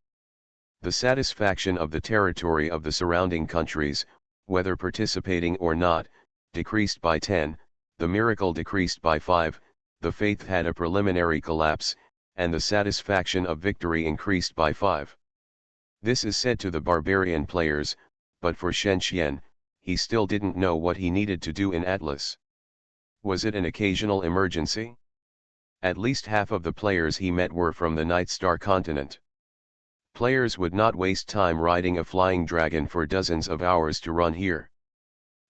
The satisfaction of the territory of the surrounding countries, whether participating or not, decreased by 10, the miracle decreased by 5, the faith had a preliminary collapse, and the satisfaction of victory increased by 5. This is said to the barbarian players, but for Shen Xian, he still didn't know what he needed to do in Atlas. Was it an occasional emergency? At least half of the players he met were from the Night Star continent. Players would not waste time riding a flying dragon for dozens of hours to run here.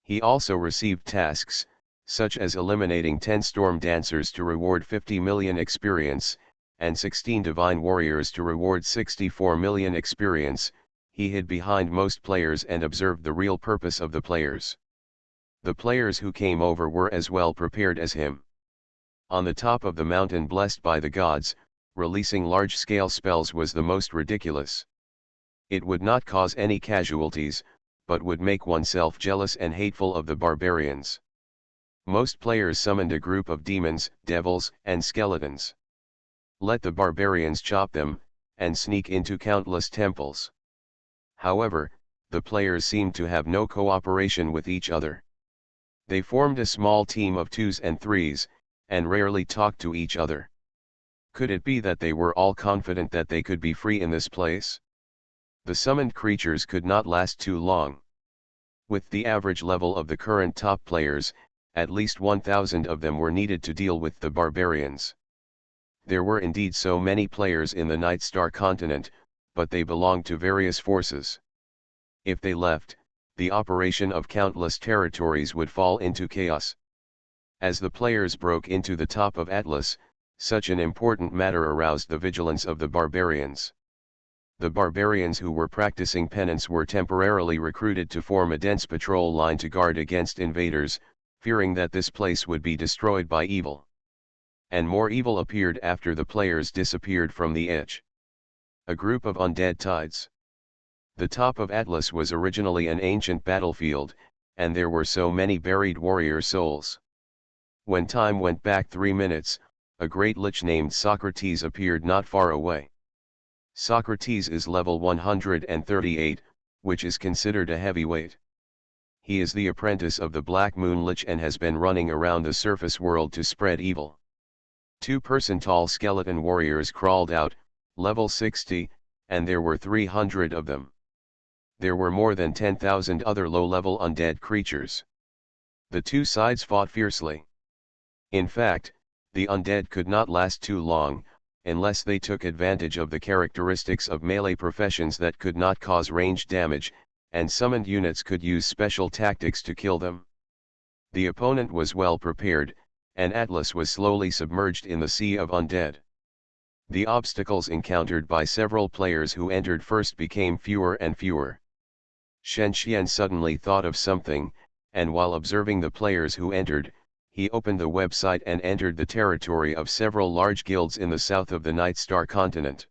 He also received tasks, such as eliminating 10 storm dancers to reward 50 million experience, and 16 divine warriors to reward 64 million experience. He hid behind most players and observed the real purpose of the players. The players who came over were as well prepared as him. On the top of the mountain blessed by the gods, releasing large-scale spells was the most ridiculous. It would not cause any casualties, but would make oneself jealous and hateful of the barbarians. Most players summoned a group of demons, devils, and skeletons. Let the barbarians chop them, and sneak into countless temples. However, the players seemed to have no cooperation with each other. They formed a small team of 2s and 3s, and rarely talked to each other. Could it be that they were all confident that they could be free in this place? The summoned creatures could not last too long. With the average level of the current top players, at least 1,000 of them were needed to deal with the barbarians. There were indeed so many players in the Night Star continent, but they belonged to various forces. If they left, the operation of countless territories would fall into chaos. As the players broke into the top of Atlas, such an important matter aroused the vigilance of the barbarians. The barbarians who were practicing penance were temporarily recruited to form a dense patrol line to guard against invaders, fearing that this place would be destroyed by evil. And more evil appeared after the players disappeared from the edge. A group of undead tides. The top of Atlas was originally an ancient battlefield, and there were so many buried warrior souls. When time went back 3 minutes, a great lich named Socrates appeared not far away. Socrates is level 138, which is considered a heavyweight. He is the apprentice of the Black Moon Lich and has been running around the surface world to spread evil. 2-person tall skeleton warriors crawled out, level 60, and there were 300 of them. There were more than 10,000 other low-level undead creatures. The two sides fought fiercely. In fact, the undead could not last too long, unless they took advantage of the characteristics of melee professions that could not cause range damage, and summoned units could use special tactics to kill them. The opponent was well prepared, and Atlas was slowly submerged in the sea of undead. The obstacles encountered by several players who entered first became fewer and fewer. Shen Xian suddenly thought of something, and while observing the players who entered, he opened the website and entered the territory of several large guilds in the south of the Night Star continent.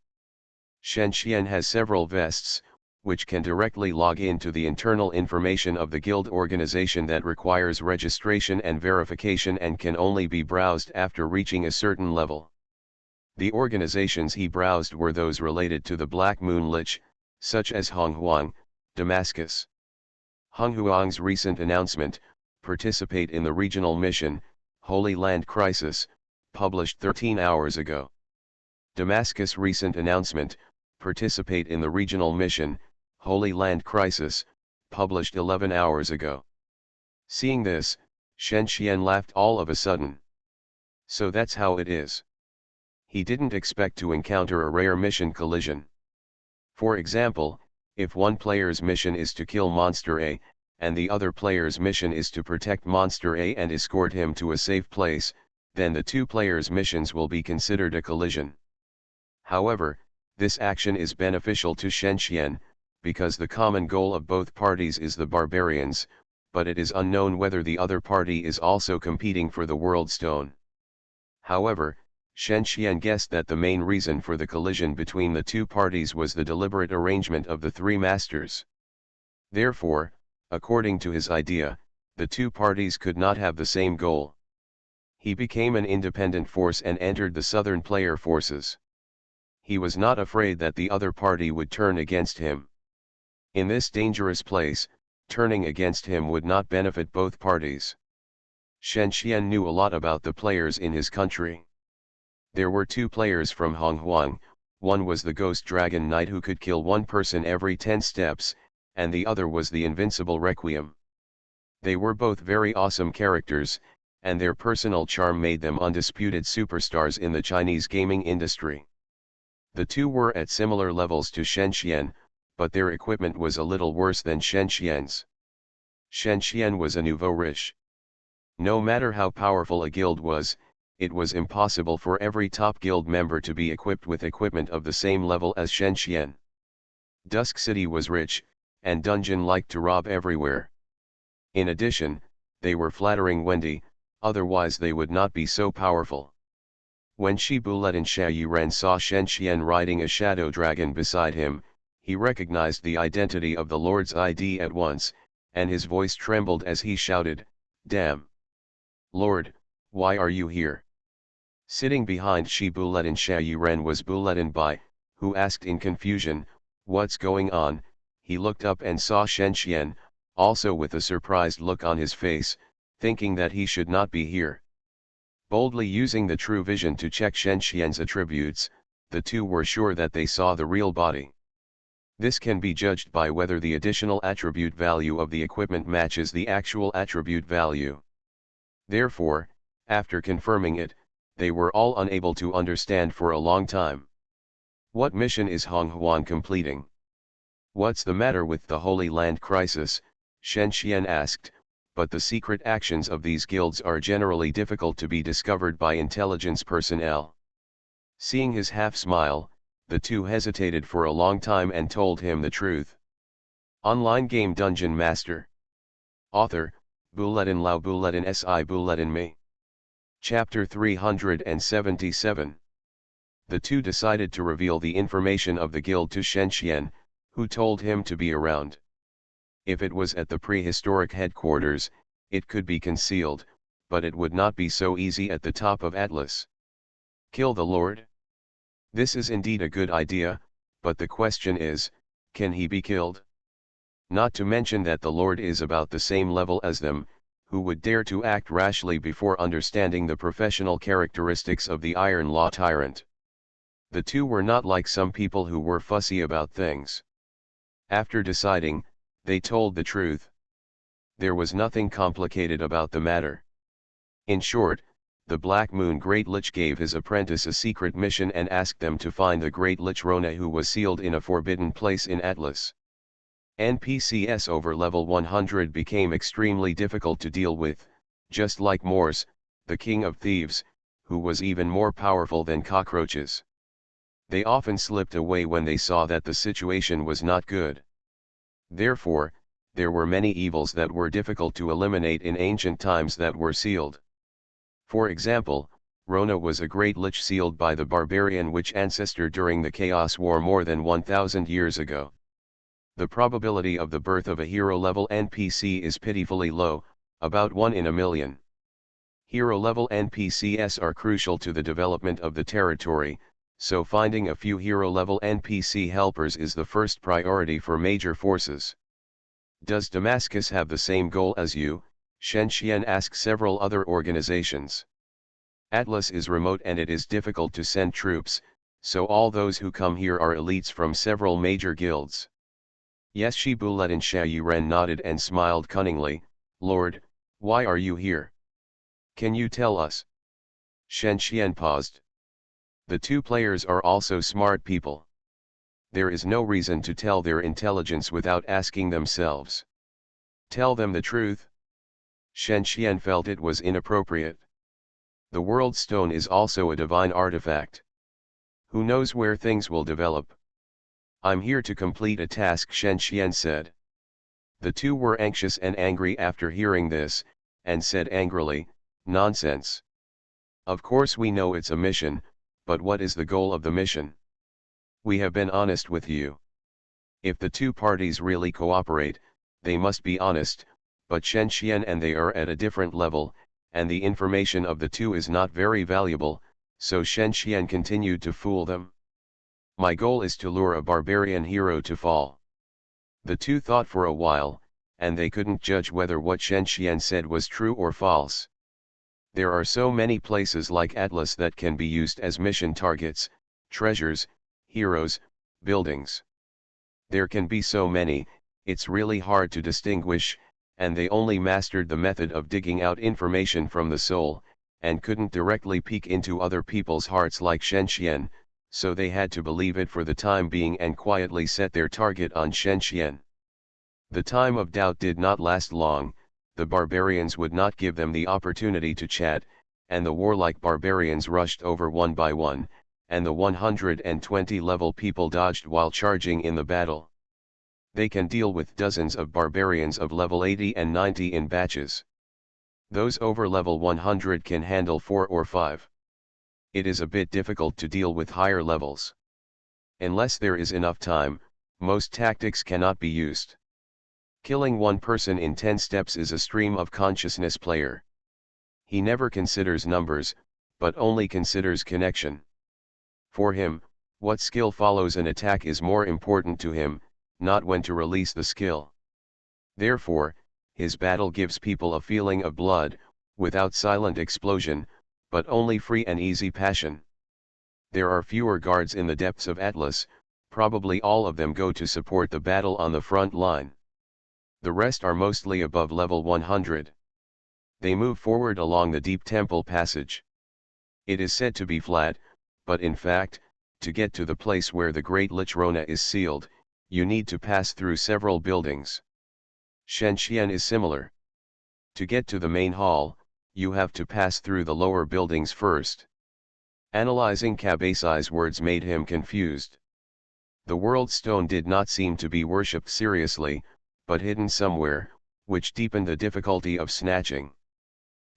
Shen Xian has several vests, which can directly log into the internal information of the guild organization that requires registration and verification and can only be browsed after reaching a certain level. The organizations he browsed were those related to the Black Moon Lich, such as Honghuang, Damascus. Honghuang's recent announcement, participate in the regional mission, Holy Land Crisis, published 13 hours ago. Damascus' recent announcement, participate in the regional mission, Holy Land Crisis, published 11 hours ago. Seeing this, Shen Xian laughed all of a sudden. So that's how it is. He didn't expect to encounter a rare mission collision. For example, If one player's mission is to kill Monster A, and the other player's mission is to protect Monster A and escort him to a safe place, then the two players' missions will be considered a collision. However, this action is beneficial to Shenxian, because the common goal of both parties is the barbarians, but it is unknown whether the other party is also competing for the World Stone. However, Shenxian guessed that the main reason for the collision between the two parties was the deliberate arrangement of the three masters. Therefore, according to his idea, the two parties could not have the same goal. He became an independent force and entered the southern player forces. He was not afraid that the other party would turn against him. In this dangerous place, turning against him would not benefit both parties. Shenxian knew a lot about the players in his country. There were two players from Honghuang, one was the Ghost Dragon Knight who could kill one person every 10 steps, and the other was the Invincible Requiem. They were both very awesome characters, and their personal charm made them undisputed superstars in the Chinese gaming industry. The two were at similar levels to Shenxian, but their equipment was a little worse than Shenxian's. Shenxian was a nouveau riche. No matter how powerful a guild was, it was impossible for every top guild member to be equipped with equipment of the same level as Shenxian. Dusk City was rich, and Dungeon liked to rob everywhere. In addition, they were flattering Wendy, otherwise they would not be so powerful. When Shibulet and Xiaoyuren saw Shenxian riding a shadow dragon beside him, he recognized the identity of the Lord's ID at once, and his voice trembled as he shouted, "Damn! Lord, why are you here?" Sitting behind Shibulet and Xiaoyuren was Buletin Bai, who asked in confusion, "What's going on?" He looked up and saw Shenxian, also with a surprised look on his face, thinking that he should not be here. Boldly using the true vision to check Shenxian's attributes, the two were sure that they saw the real body. This can be judged by whether the additional attribute value of the equipment matches the actual attribute value. Therefore, after confirming it, they were all unable to understand for a long time. What mission is Honghuan completing? What's the matter with the Holy Land crisis? Shenxian asked, but the secret actions of these guilds are generally difficult to be discovered by intelligence personnel. Seeing his half-smile, the two hesitated for a long time and told him the truth. Online game Dungeon Master. Author, Buletin Lao Buletin Si Buletin Me. Chapter 377. The two decided to reveal the information of the guild to Shenxian, who told him to be around. If it was at the prehistoric headquarters, it could be concealed, but it would not be so easy at the top of Atlas. Kill the Lord? This is indeed a good idea, but the question is, can he be killed? Not to mention that the Lord is about the same level as them, who would dare to act rashly before understanding the professional characteristics of the Iron Law Tyrant. The two were not like some people who were fussy about things. After deciding, they told the truth. There was nothing complicated about the matter. In short, the Black Moon Great Lich gave his apprentice a secret mission and asked them to find the Great Lich Rona, who was sealed in a forbidden place in Atlas. NPCs over level 100 became extremely difficult to deal with, just like Morse, the king of thieves, who was even more powerful than cockroaches. They often slipped away when they saw that the situation was not good. Therefore, there were many evils that were difficult to eliminate in ancient times that were sealed. For example, Rona was a great lich sealed by the barbarian witch ancestor during the Chaos War more than 1,000 years ago. The probability of the birth of a hero-level NPC is pitifully low, about 1 in a million. Hero-level NPCs are crucial to the development of the territory, so finding a few hero-level NPC helpers is the first priority for major forces. Does Damascus have the same goal as you? Shenxian asked several other organizations. Atlas is remote and it is difficult to send troops, so all those who come here are elites from several major guilds. Yes, Shibulet and Xiaoyuren nodded and smiled cunningly. Lord, why are you here? Can you tell us? Shenxian paused. The two players are also smart people. There is no reason to tell their intelligence without asking themselves. Tell them the truth? Shen Qian felt it was inappropriate. The World Stone is also a divine artifact. Who knows where things will develop? I'm here to complete a task, Shen Qian said. The two were anxious and angry after hearing this, and said angrily, nonsense. Of course we know it's a mission, but what is the goal of the mission? We have been honest with you. If the two parties really cooperate, they must be honest, but Shen Qian and they are at a different level, and the information of the two is not very valuable, so Shen Qian continued to fool them. My goal is to lure a barbarian hero to fall. The two thought for a while, and they couldn't judge whether what Shen Qian said was true or false. There are so many places like Atlas that can be used as mission targets, treasures, heroes, buildings. There can be so many, it's really hard to distinguish, and they only mastered the method of digging out information from the soul, and couldn't directly peek into other people's hearts like Shen Qian, so they had to believe it for the time being and quietly set their target on Shen Qian. The time of doubt did not last long. The barbarians would not give them the opportunity to chat, and the warlike barbarians rushed over one by one, and the 120-level people dodged while charging in the battle. They can deal with dozens of barbarians of level 80 and 90 in batches. Those over level 100 can handle 4 or 5. It is a bit difficult to deal with higher levels. Unless there is enough time, most tactics cannot be used. Killing one person in 10 steps is a stream of consciousness player. He never considers numbers, but only considers connection. For him, what skill follows an attack is more important to him, not when to release the skill. Therefore, his battle gives people a feeling of blood, without silent explosion, but only free and easy passion. There are fewer guards in the depths of Atlas, probably all of them go to support the battle on the front line. The rest are mostly above level 100. They move forward along the deep temple passage. It is said to be flat, but in fact, to get to the place where the Great Lichrona is sealed, you need to pass through several buildings. Shen Qian is similar. To get to the main hall, you have to pass through the lower buildings first. Analyzing Kabasi's words made him confused. The World Stone did not seem to be worshipped seriously, but hidden somewhere, which deepened the difficulty of snatching.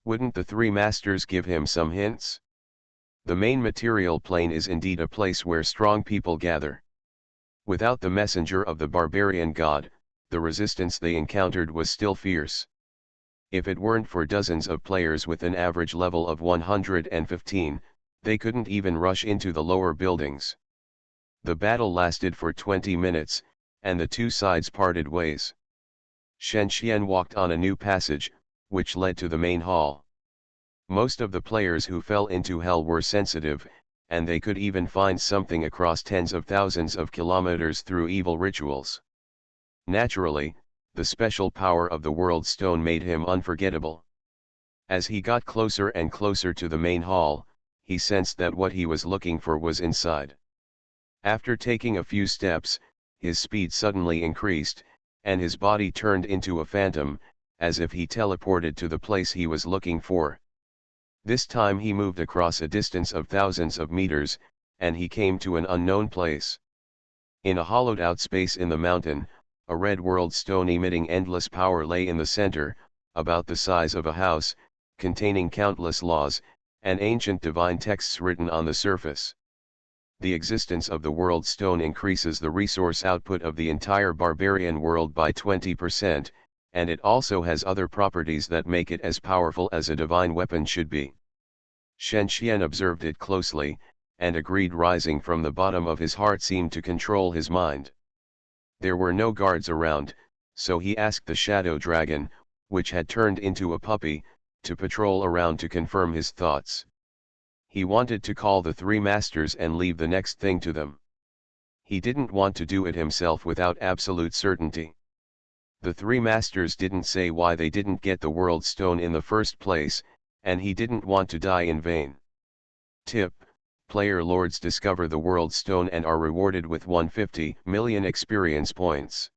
Wouldn't the three masters give him some hints? The main material plane is indeed a place where strong people gather. Without the messenger of the barbarian god, the resistance they encountered was still fierce. If it weren't for dozens of players with an average level of 115, they couldn't even rush into the lower buildings. The battle lasted for 20 minutes, and the two sides parted ways. Shen Qian walked on a new passage, which led to the main hall. Most of the players who fell into hell were sensitive, and they could even find something across tens of thousands of kilometers through evil rituals. Naturally, the special power of the World Stone made him unforgettable. As he got closer and closer to the main hall, he sensed that what he was looking for was inside. After taking a few steps, his speed suddenly increased, and his body turned into a phantom, as if he teleported to the place he was looking for. This time he moved across a distance of thousands of meters, and he came to an unknown place. In a hollowed-out space in the mountain, a red world stone emitting endless power lay in the center, about the size of a house, containing countless laws, and ancient divine texts written on the surface. The existence of the World Stone increases the resource output of the entire barbarian world by 20%, and it also has other properties that make it as powerful as a divine weapon should be. Shen Qian observed it closely, and agreed. Rising from the bottom of his heart seemed to control his mind. There were no guards around, so he asked the shadow dragon, which had turned into a puppy, to patrol around to confirm his thoughts. He wanted to call the three masters and leave the next thing to them. He didn't want to do it himself without absolute certainty. The three masters didn't say why they didn't get the World Stone in the first place, and he didn't want to die in vain. Tip: player lords discover the World Stone and are rewarded with 150 million experience points.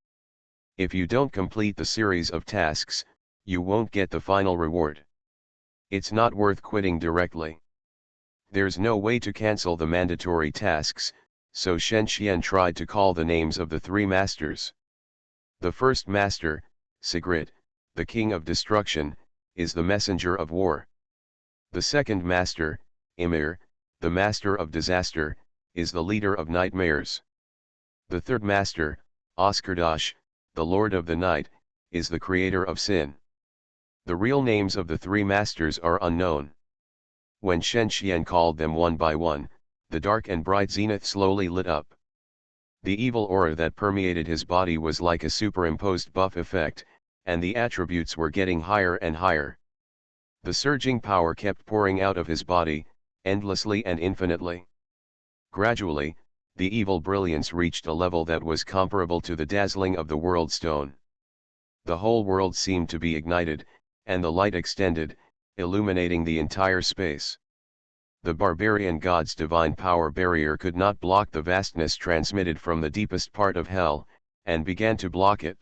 If you don't complete the series of tasks, you won't get the final reward. It's not worth quitting directly. There's no way to cancel the mandatory tasks, so Shen Xian tried to call the names of the three masters. The first master, Sigrid, the king of destruction, is the messenger of war. The second master, Ymir, the master of disaster, is the leader of nightmares. The third master, Oskardash, the lord of the night, is the creator of sin. The real names of the three masters are unknown. When Shen Xian called them one by one, the dark and bright zenith slowly lit up. The evil aura that permeated his body was like a superimposed buff effect, and the attributes were getting higher and higher. The surging power kept pouring out of his body, endlessly and infinitely. Gradually, the evil brilliance reached a level that was comparable to the dazzling of the World Stone. The whole world seemed to be ignited, and the light extended, illuminating the entire space. The barbarian god's divine power barrier could not block the vastness transmitted from the deepest part of hell, and began to block it.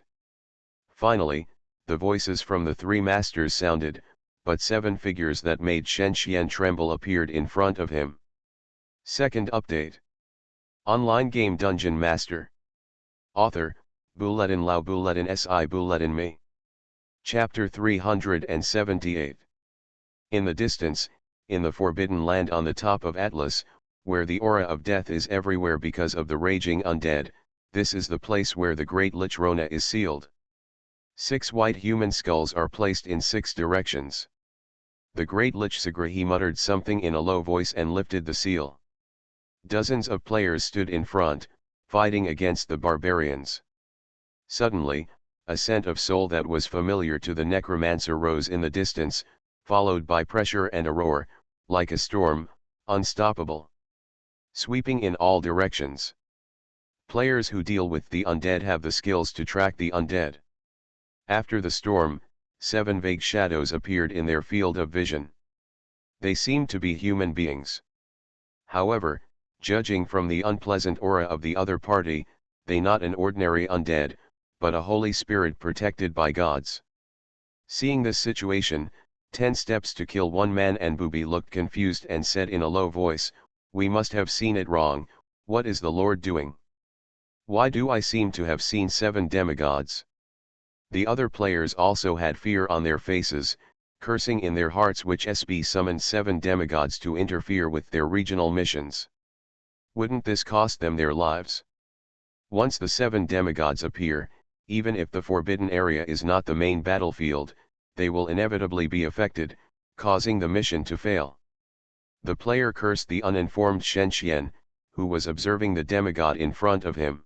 Finally, the voices from the three masters sounded, but 7 figures that made Shen Xian tremble appeared in front of him. Second update. Online game DungeonMaster. Author, Buledin Lao Buledin Si Buledin Me. Chapter 378. In the distance, in the Forbidden Land on the top of Atlas, where the aura of death is everywhere because of the raging undead, this is the place where the Great Lich Rona is sealed. 6 white human skulls are placed in 6 directions. The Great Lich Sigrahi muttered something in a low voice and lifted the seal. Dozens of players stood in front, fighting against the barbarians. Suddenly, a scent of soul that was familiar to the necromancer rose in the distance, followed by pressure and a roar, like a storm, unstoppable, sweeping in all directions. Players who deal with the undead have the skills to track the undead. After the storm, 7 vague shadows appeared in their field of vision. They seemed to be human beings. However, judging from the unpleasant aura of the other party, they not an ordinary undead, but a holy spirit protected by gods. Seeing this situation, 10 steps to kill one man and Booby looked confused and said in a low voice, "We must have seen it wrong, what is the Lord doing? Why do I seem to have seen 7 demigods?" The other players also had fear on their faces, cursing in their hearts which SB summoned 7 demigods to interfere with their regional missions. Wouldn't this cost them their lives? Once the 7 demigods appear, even if the forbidden area is not the main battlefield, they will inevitably be affected, causing the mission to fail. The player cursed the uninformed Shen Xian, who was observing the demigod in front of him.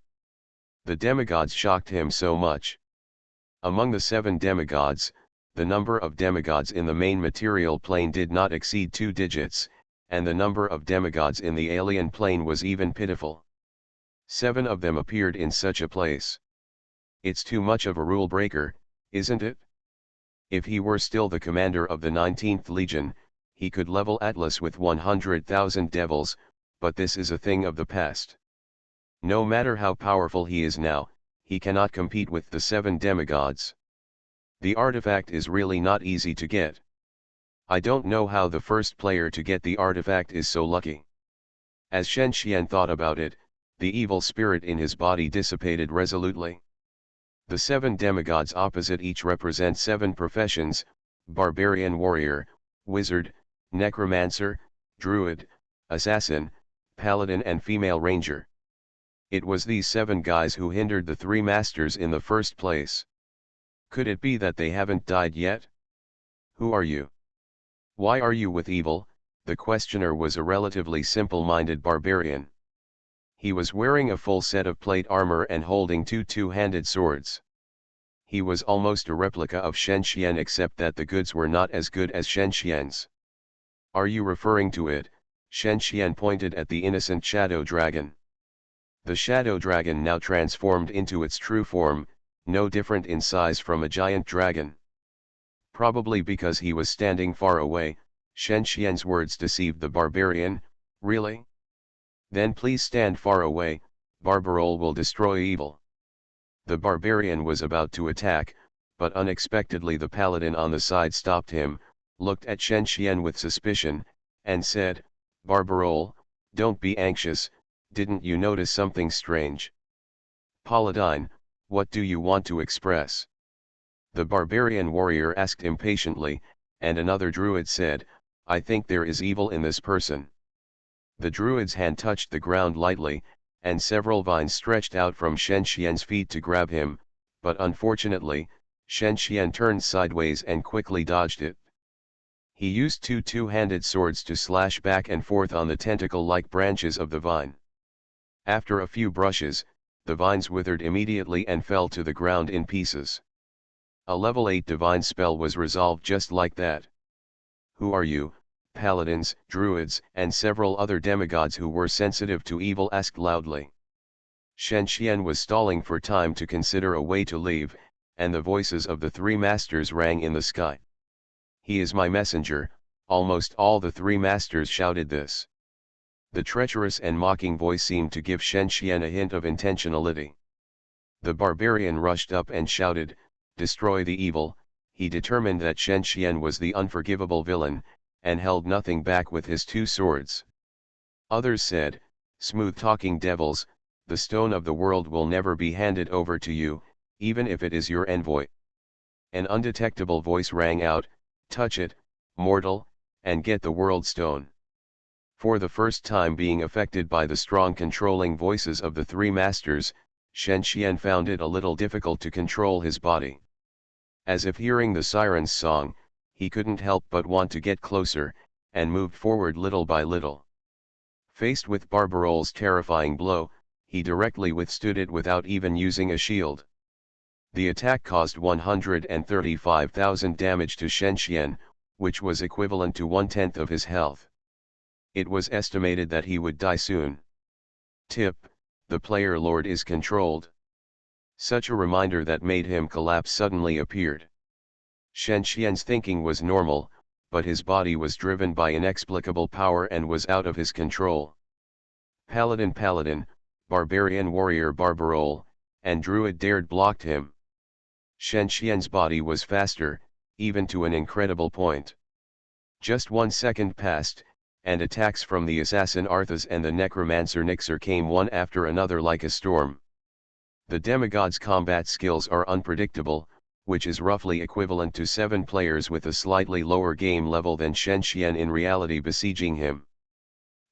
The demigods shocked him so much. Among the 7 demigods, the number of demigods in the main material plane did not exceed 2 digits, and the number of demigods in the alien plane was even pitiful. 7 of them appeared in such a place. It's too much of a rule breaker, isn't it? If he were still the commander of the 19th Legion, he could level Atlas with 100,000 devils, but this is a thing of the past. No matter how powerful he is now, he cannot compete with the 7 demigods. The artifact is really not easy to get. I don't know how the first player to get the artifact is so lucky. As Shen Xian thought about it, the evil spirit in his body dissipated resolutely. The 7 demigods opposite each represent 7 professions: barbarian warrior, wizard, necromancer, druid, assassin, paladin and female ranger. It was these 7 guys who hindered the 3 masters in the first place. Could it be that they haven't died yet? Who are you? Why are you with evil? The questioner was a relatively simple-minded barbarian. He was wearing a full set of plate armor and holding 2 two-handed swords. He was almost a replica of Shen Xian except that the goods were not as good as Shen Xian's. Are you referring to it? Shen Xian pointed at the innocent shadow dragon. The shadow dragon now transformed into its true form, no different in size from a giant dragon. Probably because he was standing far away, Shen Xian's words deceived the barbarian. Really? Then please stand far away, Barbarole will destroy evil. The barbarian was about to attack, but unexpectedly the paladin on the side stopped him, looked at Shen Xian with suspicion, and said, Barbarole, don't be anxious, didn't you notice something strange? Paladin, what do you want to express? The barbarian warrior asked impatiently, and another druid said, I think there is evil in this person. The druid's hand touched the ground lightly, and several vines stretched out from Shen Xian's feet to grab him, but unfortunately, Shen Xian turned sideways and quickly dodged it. He used two two-handed swords to slash back and forth on the tentacle-like branches of the vine. After a few brushes, the vines withered immediately and fell to the ground in pieces. A level 8 divine spell was resolved just like that. Who are you, paladins, druids, and several other demigods who were sensitive to evil asked loudly. Shen Xian was stalling for time to consider a way to leave, and the voices of the three masters rang in the sky. He is my messenger, almost all the three masters shouted this. The treacherous and mocking voice seemed to give Shen Xian a hint of intentionality. The barbarian rushed up and shouted, destroy the evil. He determined that Shen Xian was the unforgivable villain, and held nothing back with his two swords. Others said, smooth-talking devils, the stone of the world will never be handed over to you, even if it is your envoy. An undetectable voice rang out, touch it, mortal, and get the world stone. For the first time being affected by the strong controlling voices of the three masters, Shen Xian found it a little difficult to control his body. As if hearing the siren's song, he couldn't help but want to get closer, and moved forward little by little. Faced with Barbarole's terrifying blow, he directly withstood it without even using a shield. The attack caused 135,000 damage to Shen Xian, which was equivalent to 1/10 of his health. It was estimated that he would die soon. Tip: the player lord is controlled. Such a reminder that made him collapse suddenly appeared. Shen Xian's thinking was normal, but his body was driven by inexplicable power and was out of his control. Paladin, barbarian warrior Barbarole, and druid dared blocked him. Shen Xian's body was faster, even to an incredible point. Just 1 second passed, and attacks from the assassin Arthas and the necromancer Nixer came one after another like a storm. The demigod's combat skills are unpredictable, which is roughly equivalent to 7 players with a slightly lower game level than Shen Xian in reality besieging him.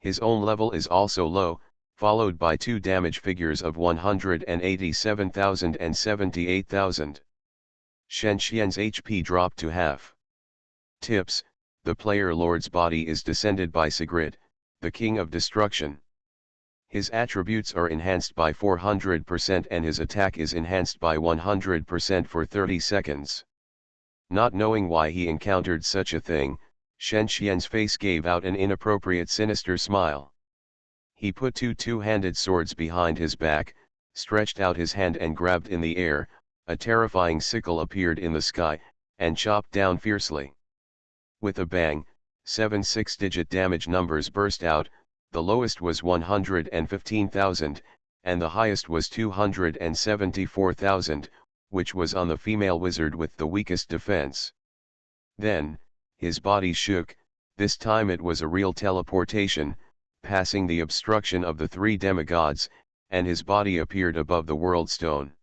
His own level is also low, followed by 2 damage figures of 187,000 and 78,000. Shen Xian's HP dropped to half. Tips: the player lord's body is descended by Sigrid, the king of destruction. His attributes are enhanced by 400% and his attack is enhanced by 100% for 30 seconds. Not knowing why he encountered such a thing, Shen Xian's face gave out an inappropriate sinister smile. He put 2 two-handed swords behind his back, stretched out his hand and grabbed in the air. A terrifying sickle appeared in the sky, and chopped down fiercely. With a bang, 7 six-digit damage numbers burst out. The lowest was 115,000, and the highest was 274,000, which was on the female wizard with the weakest defense. Then, his body shook, this time it was a real teleportation, passing the obstruction of the 3 demigods, and his body appeared above the world stone.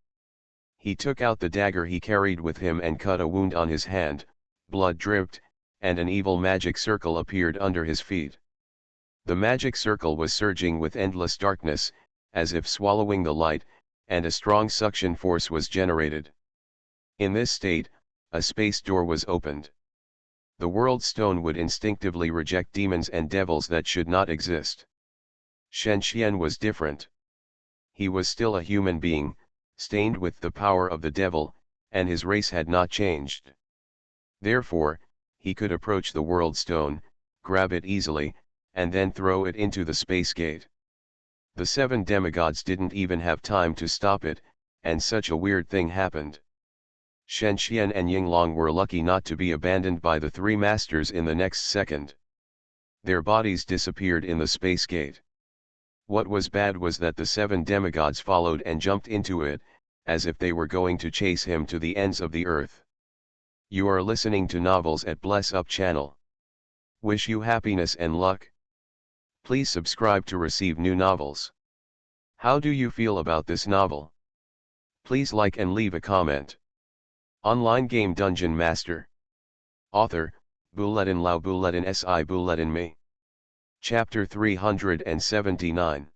He took out the dagger he carried with him and cut a wound on his hand, blood dripped, and an evil magic circle appeared under his feet. The magic circle was surging with endless darkness, as if swallowing the light, and a strong suction force was generated. In this state, a space door was opened. The world stone would instinctively reject demons and devils that should not exist. Shen Xian was different. He was still a human being, stained with the power of the devil, and his race had not changed. Therefore, he could approach the world stone, grab it easily, and then throw it into the space gate. The 7 demigods didn't even have time to stop it, and such a weird thing happened. Shen Xian and Yinglong were lucky not to be abandoned by the 3 masters in the next second. Their bodies disappeared in the space gate. What was bad was that the 7 demigods followed and jumped into it, as if they were going to chase him to the ends of the earth. You are listening to Novels at Bless Up channel. Wish you happiness and luck. Please subscribe to receive new novels. How do you feel about this novel? Please like and leave a comment. Online game Dungeon Master. Author, Bulletin Lau Bulletin Si Bulletin Me. Chapter 379.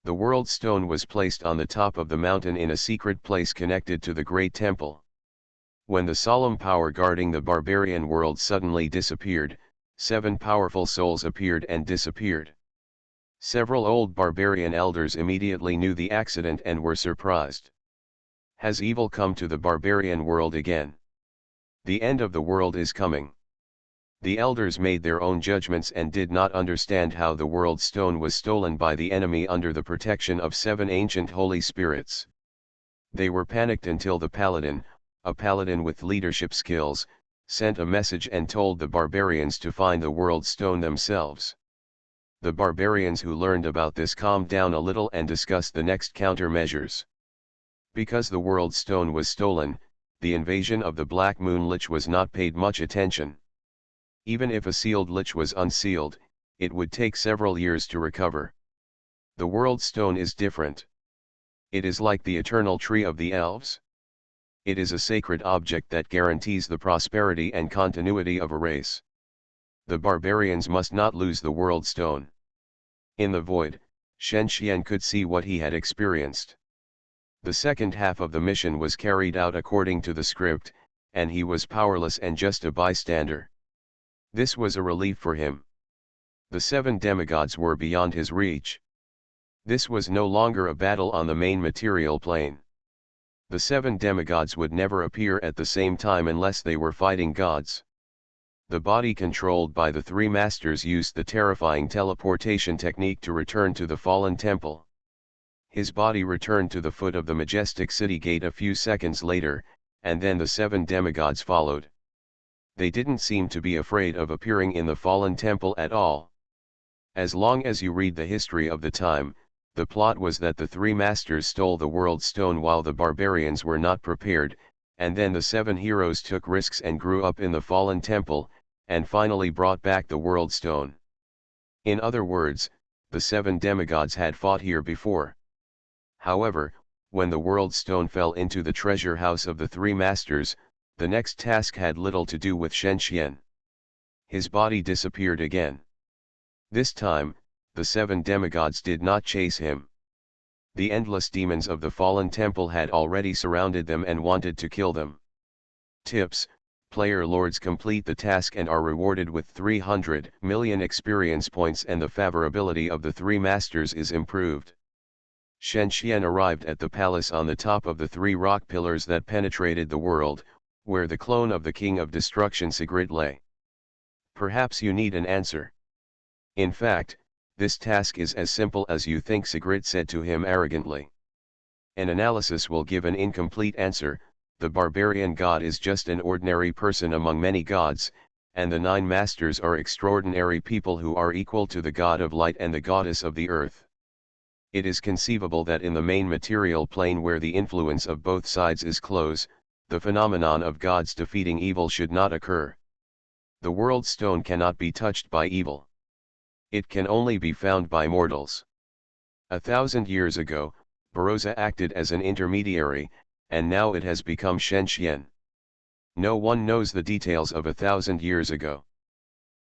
The World Stone was placed on the top of the mountain in a secret place connected to the Great Temple. When the solemn power guarding the barbarian world suddenly disappeared, 7 powerful souls appeared and disappeared. Several old barbarian elders immediately knew the accident and were surprised. Has evil come to the barbarian world again? The end of the world is coming. The elders made their own judgments and did not understand how the World Stone was stolen by the enemy under the protection of 7 ancient holy spirits. They were panicked until the paladin, a paladin with leadership skills, sent a message and told the barbarians to find the World Stone themselves. The barbarians who learned about this calmed down a little and discussed the next countermeasures. Because the World Stone was stolen, the invasion of the Black Moon Lich was not paid much attention. Even if a sealed lich was unsealed, it would take several years to recover. The World Stone is different. It is like the eternal tree of the elves. It is a sacred object that guarantees the prosperity and continuity of a race. The barbarians must not lose the World Stone. In the void, Shen Xian could see what he had experienced. The second half of the mission was carried out according to the script, and he was powerless and just a bystander. This was a relief for him. The 7 demigods were beyond his reach. This was no longer a battle on the main material plane. The 7 demigods would never appear at the same time unless they were fighting gods. The body controlled by the 3 masters used the terrifying teleportation technique to return to the fallen temple. His body returned to the foot of the majestic city gate a few seconds later, and then the 7 demigods followed. They didn't seem to be afraid of appearing in the fallen temple at all. As long as you read the history of the time, the plot was that the 3 masters stole the World Stone while the barbarians were not prepared, and then the 7 heroes took risks and grew up in the fallen temple, and finally brought back the World Stone. In other words, the 7 demigods had fought here before. However, when the World Stone fell into the treasure house of the 3 masters, the next task had little to do with Shen Xian. His body disappeared again. This time, the 7 demigods did not chase him. The endless demons of the fallen temple had already surrounded them and wanted to kill them. Tips: player lords complete the task and are rewarded with 300 million experience points, and the favorability of the 3 masters is improved. Shen Xian arrived at the palace on the top of the 3 rock pillars that penetrated the world, where the clone of the King of Destruction Sigrid lay. Perhaps you need an answer. In fact, this task is as simple as you think, Sigrid said to him arrogantly. An analysis will give an incomplete answer. The barbarian god is just an ordinary person among many gods, and the 9 masters are extraordinary people who are equal to the god of light and the goddess of the earth. It is conceivable that in the main material plane, where the influence of both sides is close, the phenomenon of gods defeating evil should not occur. The World Stone cannot be touched by evil. It can only be found by mortals. 1,000 years ago, Barossa acted as an intermediary, and now it has become Shen Xian. No one knows the details of 1,000 years ago.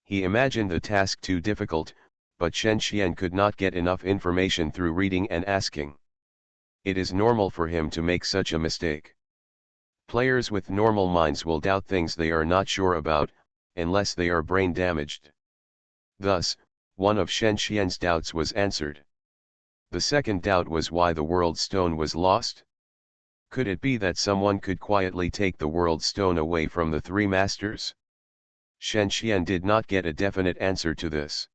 He imagined the task too difficult, but Shen Xian could not get enough information through reading and asking. It is normal for him to make such a mistake. Players with normal minds will doubt things they are not sure about, unless they are brain damaged. Thus, one of Shen Xian's doubts was answered. The second doubt was why the World Stone was lost. Could it be that someone could quietly take the World Stone away from the 3 masters? Shen Xian did not get a definite answer to this.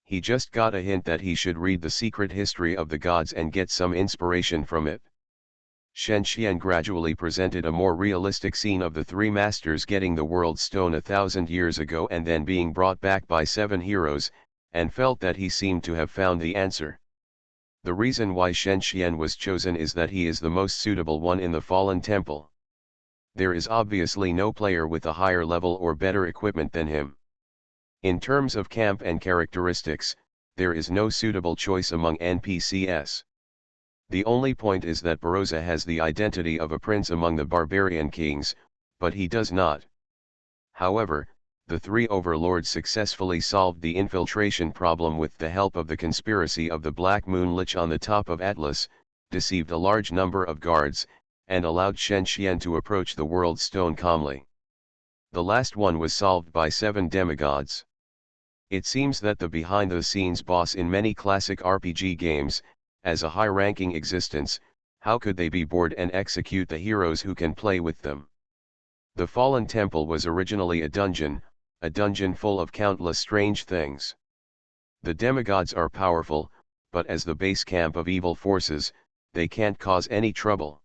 He just got a hint that he should read the secret history of the gods and get some inspiration from it. Shen Xian gradually presented a more realistic scene of the 3 masters getting the World Stone 1,000 years ago and then being brought back by 7 heroes, and felt that he seemed to have found the answer. The reason why Shen Xian was chosen is that he is the most suitable one in the Fallen Temple. There is obviously no player with a higher level or better equipment than him. In terms of camp and characteristics, there is no suitable choice among NPCs. The only point is that Barossa has the identity of a prince among the barbarian kings, but he does not. However, the three overlords successfully solved the infiltration problem with the help of the conspiracy of the Black Moon Lich on the top of Atlas, deceived a large number of guards, and allowed Shen Xian to approach the World Stone calmly. The last one was solved by 7 demigods. It seems that the behind-the-scenes boss in many classic RPG games, as a high-ranking existence, how could they be bored and execute the heroes who can play with them? The Fallen Temple was originally a dungeon full of countless strange things. The demigods are powerful, but as the base camp of evil forces, they can't cause any trouble.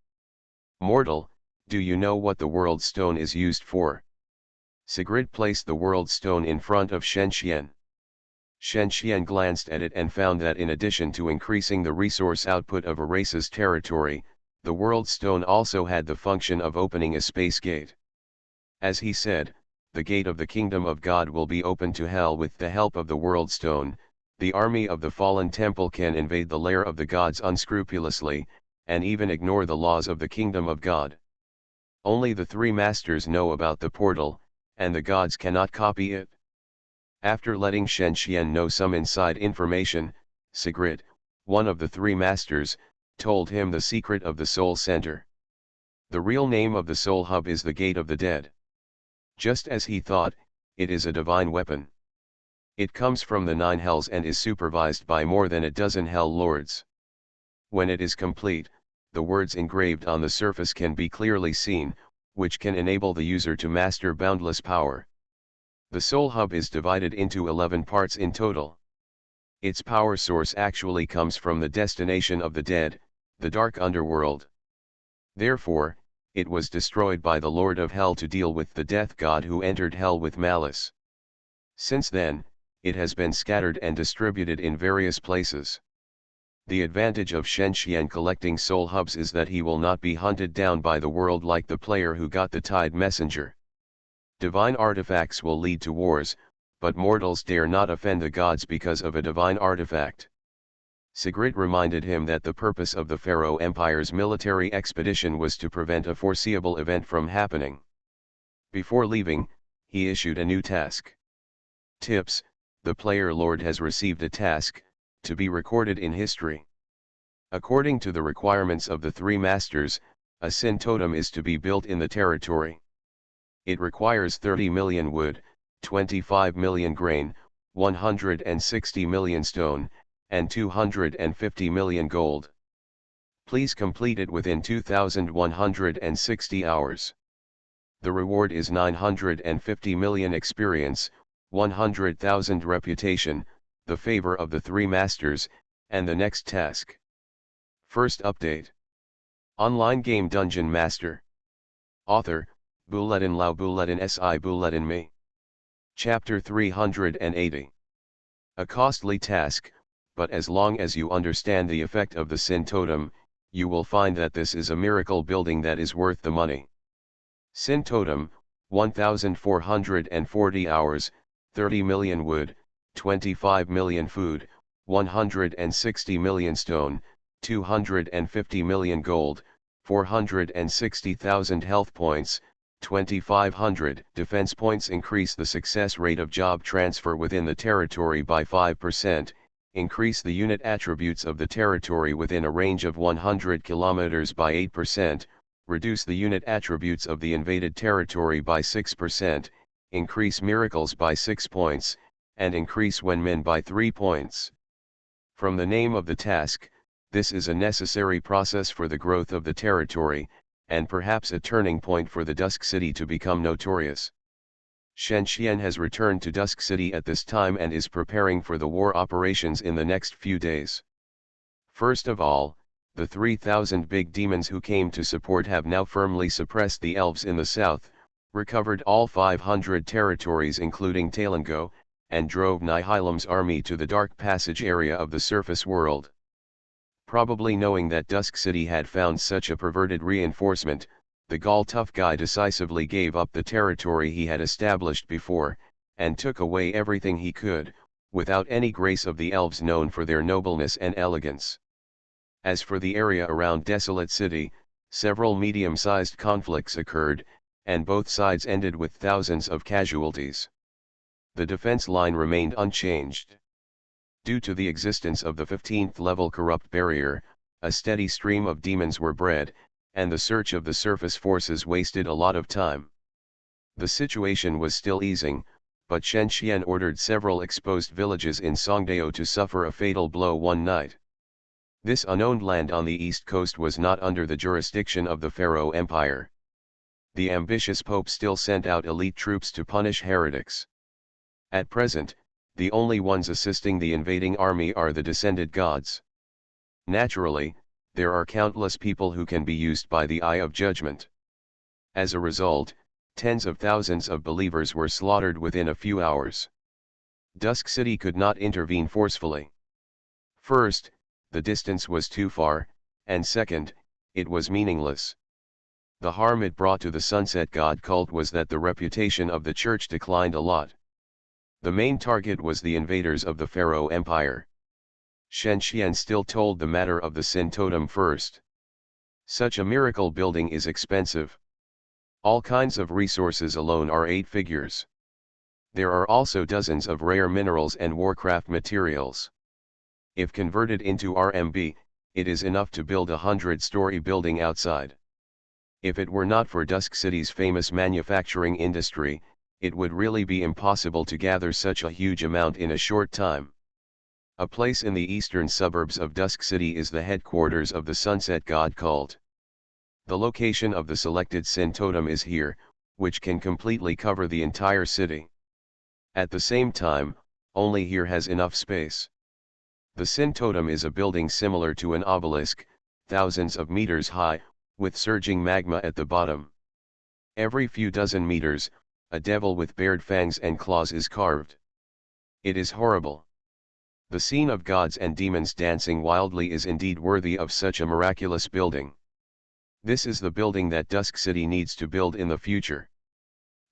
Mortal, do you know what the World Stone is used for? Sigrid placed the World Stone in front of Shen Xian. Shen Xian glanced at it and found that in addition to increasing the resource output of a race's territory, the World Stone also had the function of opening a space gate. As he said, the gate of the Kingdom of God will be open to hell with the help of the World Stone. The army of the Fallen Temple can invade the lair of the gods unscrupulously, and even ignore the laws of the Kingdom of God. Only the three masters know about the portal, and the gods cannot copy it. After letting Shen Xian know some inside information, Sigrid, one of the three masters, told him the secret of the Soul Center. The real name of the Soul Hub is the Gate of the Dead. Just as he thought, it is a divine weapon. It comes from the 9 hells and is supervised by more than a dozen hell lords. When it is complete, the words engraved on the surface can be clearly seen, which can enable the user to master boundless power. The Soul Hub is divided into 11 parts in total. Its power source actually comes from the destination of the dead, the dark underworld. Therefore, it was destroyed by the Lord of Hell to deal with the death god who entered hell with malice. Since then, it has been scattered and distributed in various places. The advantage of Shen Xian collecting soul hubs is that he will not be hunted down by the world like the player who got the Tide Messenger. Divine artifacts will lead to wars, but mortals dare not offend the gods because of a divine artifact. Sigrid reminded him that the purpose of the Pharaoh Empire's military expedition was to prevent a foreseeable event from happening. Before leaving, he issued a new task. Tips: the player lord has received a task, to be recorded in history. According to the requirements of the three masters, a sin totem is to be built in the territory. It requires 30 million wood, 25 million grain, 160 million stone, and 250 million gold. Please complete it within 2,160 hours. The reward is 950 million experience, 100,000 reputation, the favor of the three masters, and the next task. First update. Online game Dungeon Master. Author, Buledin Lau Buledin Si Buledin Me. Chapter 380. A costly task, but as long as you understand the effect of the Sin Totem, you will find that this is a miracle building that is worth the money. Sin Totem, 1,440 hours, 30 million wood, 25 million food, 160 million stone, 250 million gold, 460,000 health points, 2,500 defense points. Increase the success rate of job transfer within the territory by 5%, increase the unit attributes of the territory within a range of 100 km by 8%, reduce the unit attributes of the invaded territory by 6%, increase miracles by 6 points, and increase when min by 3 points. From the name of the task, this is a necessary process for the growth of the territory, and perhaps a turning point for the Dusk City to become notorious. Shen Xian has returned to Dusk City at this time and is preparing for the war operations in the next few days. First of all, the 3,000 big demons who came to support have now firmly suppressed the elves in the south, recovered all 500 territories including Talango, and drove Nihilam's army to the Dark Passage area of the surface world. Probably knowing that Dusk City had found such a perverted reinforcement, the Gaul tough guy decisively gave up the territory he had established before, and took away everything he could, without any grace of the elves known for their nobleness and elegance. As for the area around Desolate City, several medium-sized conflicts occurred, and both sides ended with thousands of casualties. The defense line remained unchanged. Due to the existence of the 15th level corrupt barrier, a steady stream of demons were bred, and the search of the surface forces wasted a lot of time. The situation was still easing, but Shen Xian ordered several exposed villages in Songdao to suffer a fatal blow one night. This unowned land on the east coast was not under the jurisdiction of the Pharaoh Empire. The ambitious Pope still sent out elite troops to punish heretics. At present, the only ones assisting the invading army are the descended gods. Naturally, there are countless people who can be used by the Eye of Judgment. As a result, tens of thousands of believers were slaughtered within a few hours. Dusk City could not intervene forcefully. First, the distance was too far, and second, it was meaningless. The harm it brought to the Sunset God cult was that the reputation of the church declined a lot. The main target was the invaders of the Pharaoh Empire. Shen Xian still told the matter of the Sin Totem first. Such a miracle building is expensive. All kinds of resources alone are 8 figures. There are also dozens of rare minerals and warcraft materials. If converted into RMB, it is enough to build a 100-story building outside. If it were not for Dusk City's famous manufacturing industry, it would really be impossible to gather such a huge amount in a short time. A place in the eastern suburbs of Dusk City is the headquarters of the Sunset God cult. The location of the selected Sin Totem is here, which can completely cover the entire city. At the same time, only here has enough space. The Sin Totem is a building similar to an obelisk, thousands of meters high, with surging magma at the bottom. Every few dozen meters, a devil with bared fangs and claws is carved. It is horrible. The scene of gods and demons dancing wildly is indeed worthy of such a miraculous building. This is the building that Dusk City needs to build in the future.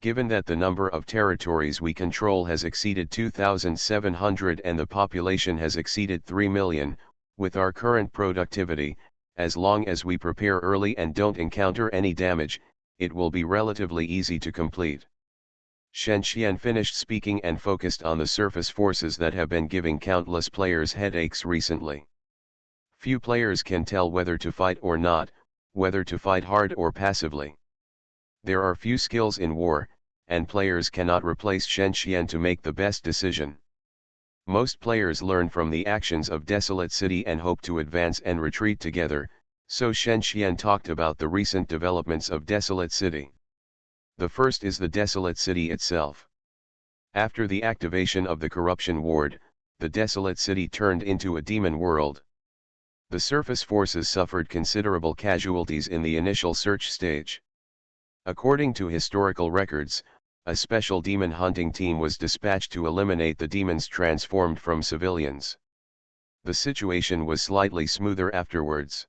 Given that the number of territories we control has exceeded 2,700 and the population has exceeded 3 million, with our current productivity, as long as we prepare early and don't encounter any damage, it will be relatively easy to complete. Shen Xian finished speaking and focused on the surface forces that have been giving countless players headaches recently. Few players can tell whether to fight or not, whether to fight hard or passively. There are few skills in war, and players cannot replace Shen Xian to make the best decision. Most players learn from the actions of Desolate City and hope to advance and retreat together, so Shen Xian talked about the recent developments of Desolate City. The first is the Desolate City itself. After the activation of the Corruption Ward, the Desolate City turned into a demon world. The surface forces suffered considerable casualties in the initial search stage. According to historical records, a special demon hunting team was dispatched to eliminate the demons transformed from civilians. The situation was slightly smoother afterwards.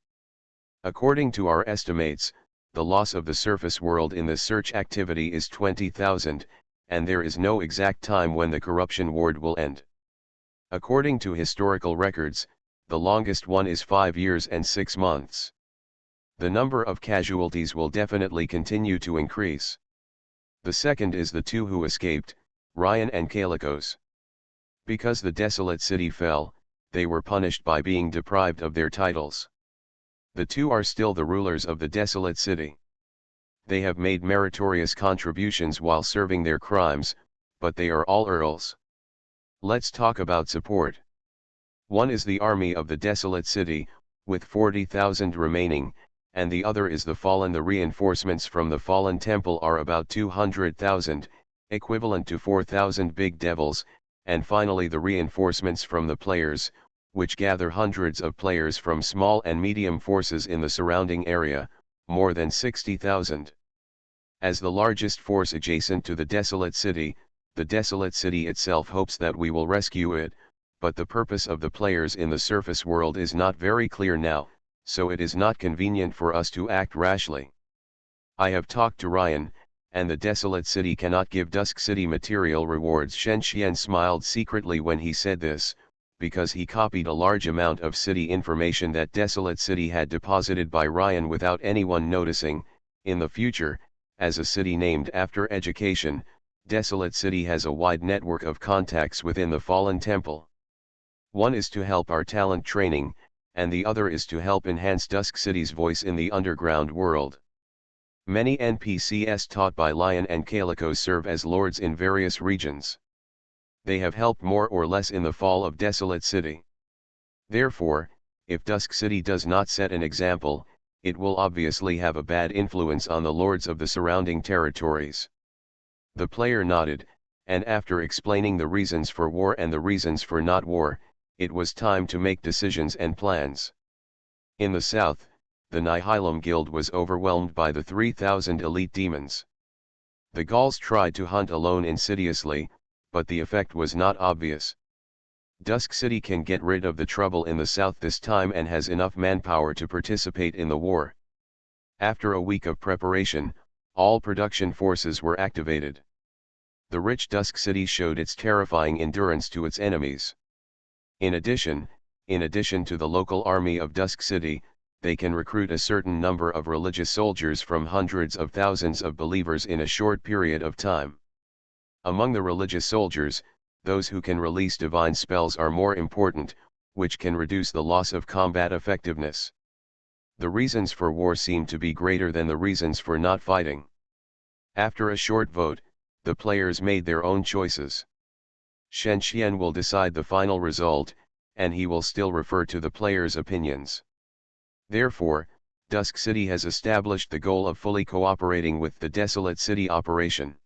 According to our estimates, the loss of the surface world in this search activity is 20,000, and there is no exact time when the corruption ward will end. According to historical records, the longest one is 5 years and 6 months. The number of casualties will definitely continue to increase. The second is the 2 who escaped, Ryan and Calicos. Because the Desolate City fell, they were punished by being deprived of their titles. The 2 are still the rulers of the Desolate City. They have made meritorious contributions while serving their crimes, but they are all earls. Let's talk about support. One is the army of the Desolate City, with 40,000 remaining, and the other is the Fallen. The reinforcements from the Fallen Temple are about 200,000, equivalent to 4,000 big devils, and finally the reinforcements from the players, which gather hundreds of players from small and medium forces in the surrounding area, more than 60,000. As the largest force adjacent to the Desolate City itself hopes that we will rescue it, but the purpose of the players in the surface world is not very clear now, so it is not convenient for us to act rashly. I have talked to Ryan, and the Desolate City cannot give Dusk City material rewards. Shen Xian smiled secretly when he said this, because he copied a large amount of city information that Desolate City had deposited by Ryan without anyone noticing. In the future, as a city named after education, Desolate City has a wide network of contacts within the Fallen Temple. One is to help our talent training, and the other is to help enhance Dusk City's voice in the underground world. Many NPCs taught by Lion and Calico serve as lords in various regions. They have helped more or less in the fall of Desolate City. Therefore, if Dusk City does not set an example, it will obviously have a bad influence on the lords of the surrounding territories. The player nodded, and after explaining the reasons for war and the reasons for not war, it was time to make decisions and plans. In the south, the Nihilum Guild was overwhelmed by the 3,000 elite demons. The Gauls tried to hunt alone insidiously, but the effect was not obvious. Dusk City can get rid of the trouble in the south this time and has enough manpower to participate in the war. After a week of preparation, all production forces were activated. The rich Dusk City showed its terrifying endurance to its enemies. In addition to the local army of Dusk City, they can recruit a certain number of religious soldiers from hundreds of thousands of believers in a short period of time. Among the religious soldiers, those who can release divine spells are more important, which can reduce the loss of combat effectiveness. The reasons for war seem to be greater than the reasons for not fighting. After a short vote, the players made their own choices. Shen Xian will decide the final result, and he will still refer to the players' opinions. Therefore, Dusk City has established the goal of fully cooperating with the Desolate City operation.